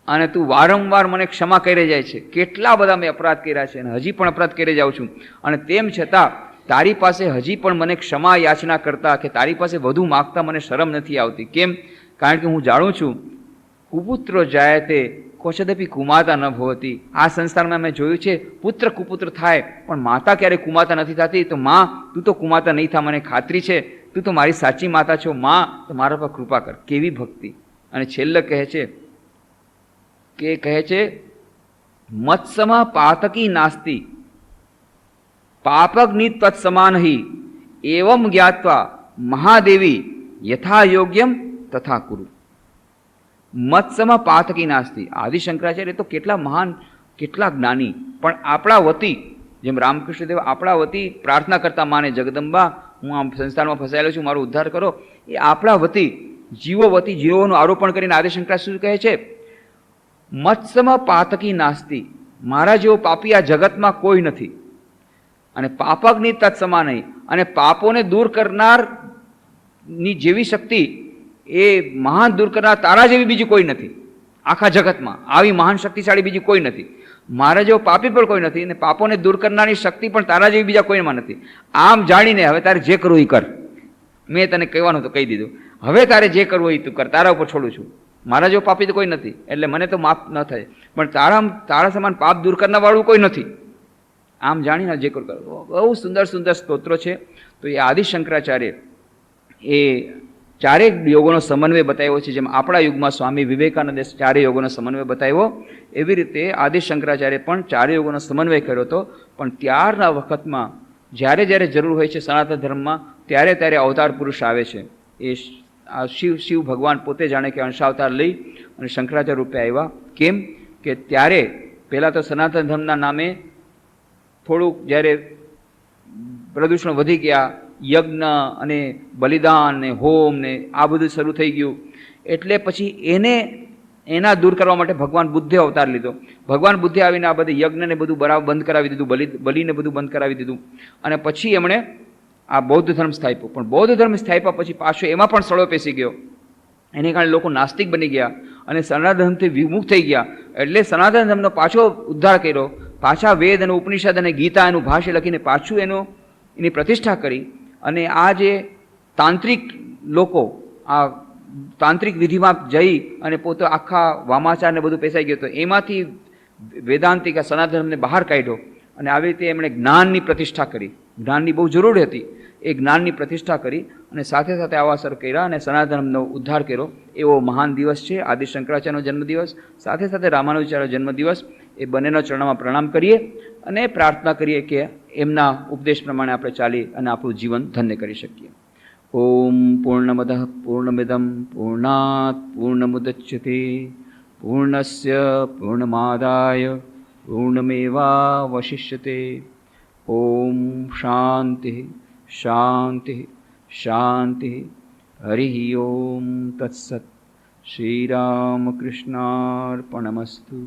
અને તું વારંવાર મને ક્ષમા કરી જાય છે. કેટલા બધા મેં અપરાધ કર્યા છે અને હજી પણ અપરાધ કરી જાઉં છું. અને તેમ છતાં તારી પાસે હજી પણ મને ક્ષમા યાચના કરતા કે તારી પાસે વધુ માગતા મને શરમ નથી આવતી. કેમ? કારણ કે હું જાણું છું કુપુત્રો જાયતે ક્વચદપી કુમાતા ન ભવતી. આ સંસારમાં મેં જોયું છે પુત્ર કુપુત્ર થાય પણ માતા ક્યારેય કુમાતા નથી થતી. તો માં, તું તો કુમાતા નહીં થા, મને ખાતરી છે. તું તો મારી સાચી માતા છો. માં, તો મારા પર કૃપા કર. કેવી ભક્તિ. અને છેલ્લે કહે છે મત્સમા પાતકી નાસ્તિ પાપગ્નિ તત્સમાનહિ એવમ જ્ઞાત્વા મહાદેવી યથા યોગ્યમ તથા કુરુ. મત્સમા પાતકી નાસ્તિ. આદિશંકરાચાર્ય તો કેટલા મહાન, કેટલા જ્ઞાની. પણ આપણા વતી, જેમ રામકૃષ્ણ દેવ આપણા વતી પ્રાર્થના કરતા માને, જગદંબા હું આમ સંસારમાં ફસાયેલો છું, મારો ઉદ્ધાર કરો. એ આપણા વતી જીવોનું આરોપણ કરીને આદિશંકરાચાર્ય શું કહે છે? મત્સમ પાતકી નાસ્તિ. મારા જેવો પાપી આ જગતમાં કોઈ નથી. અને પાપગ્નિ તત્સમાનય, અને પાપોને દૂર કરનારની જેવી શક્તિ, એ મહાન દૂર કરનાર તારા જેવી બીજી કોઈ નથી આખા જગતમાં. આવી મહાન શક્તિશાળી બીજી કોઈ નથી. મારા જેવો પાપી પણ કોઈ નથી, અને પાપોને દૂર કરનારની શક્તિ પણ તારા જેવી બીજા કોઈમાં નથી. આમ જાણીને હવે તારે જે કરવું એ કર. મેં તને કહેવાનું તો કહી દીધું. હવે તારે જે કરવું એ તું કર, તારા ઉપર છોડું છું. મારા જેવો પાપી તો કોઈ નથી, એટલે મને તો માફ ન થાય, પણ તારા સમાન પાપ દૂર કરનાર વાળું કોઈ નથી. આમ જાણીને જે કરવું કરો. બહુ સુંદર સુંદર સ્તોત્રો છે. તો એ આદિ શંકરાચાર્ય એ ચારેય યોગોનો સમન્વય બતાવ્યો છે. જેમ આપણા યુગમાં સ્વામી વિવેકાનંદે ચારે યોગોનો સમન્વય બતાવ્યો, એવી રીતે આદિ શંકરાચાર્ય પણ ચારે યોગોનો સમન્વય કર્યો હતો. પણ ત્યારના વખતમાં જ્યારે જ્યારે જરૂર હોય છે સનાતન ધર્મમાં, ત્યારે ત્યારે અવતાર પુરુષ આવે છે. એ શિવ ભગવાન પોતે જાણે કે અંશાવતાર લઈ અને શંકરાચાર્ય રૂપે આવ્યા. કેમ કે ત્યારે પહેલાં તો સનાતન ધર્મના નામે થોડુંક જ્યારે પ્રદૂષણ વધી ગયા, યજ્ઞ અને બલિદાન ને હોમ ને આ બધું શરૂ થઈ ગયું, એટલે પછી એના દૂર કરવા માટે ભગવાન બુદ્ધે અવતાર લીધો. ભગવાન બુદ્ધે આવીને આ બધી યજ્ઞને બધું બરાબર બંધ કરાવી દીધું, બલિને બધું બંધ કરાવી દીધું, અને પછી એમણે આ બૌદ્ધ ધર્મ સ્થાપ્યો. પણ બૌદ્ધ ધર્મ સ્થાપ્યા પછી પાછો એમાં પણ સળો પેસી ગયો. એને કારણે લોકો નાસ્તિક બની ગયા અને સનાતન ધર્મથી વિમુખ થઈ ગયા. એટલે સનાતન ધર્મનો પાછો ઉદ્ધાર કર્યો. પાછા વેદ અને ઉપનિષદ અને ગીતા એનું ભાષ્ય લખીને પાછું એની પ્રતિષ્ઠા કરી. અને આ જે તાંત્રિક લોકો આ તાંત્રિક વિધિમાં જઈ અને પોતે આખા વામાચારને બધું પેસાઈ ગયું, તો એમાંથી વેદાંતિક સનાતન ધર્મને બહાર કાઢ્યો. અને આવી રીતે એમણે જ્ઞાનની પ્રતિષ્ઠા કરી. જ્ઞાનની બહુ જરૂર હતી. એ જ્ઞાનની પ્રતિષ્ઠા કરી અને સાથે સાથે આવાસર કર્યા અને સનાતન ધર્મનો ઉદ્ધાર કર્યો. એવો મહાન દિવસ છે આદિ શંકરાચાર્યનો જન્મદિવસ, સાથે સાથે રામાનુજાચાર્યનો જન્મદિવસ. એ બંનેના ચરણોમાં પ્રણામ કરીએ અને પ્રાર્થના કરીએ કે એમના ઉપદેશ પ્રમાણે આપણે ચાલી અને આપણું જીવન ધન્ય કરી શકીએ. ઓમ પૂર્ણમદઃ પૂર્ણમિદં પૂર્ણાત પૂર્ણમુદચ્યતે પૂર્ણસ્ય પૂર્ણમાદાય પૂર્ણમેવાવશિષ્યતે. ઓમ શાંતિ શાંતિ શાંતિ. હરિ ઓમ તત્સત. શ્રીરામકૃષ્ણાર્પણમસ્તુ.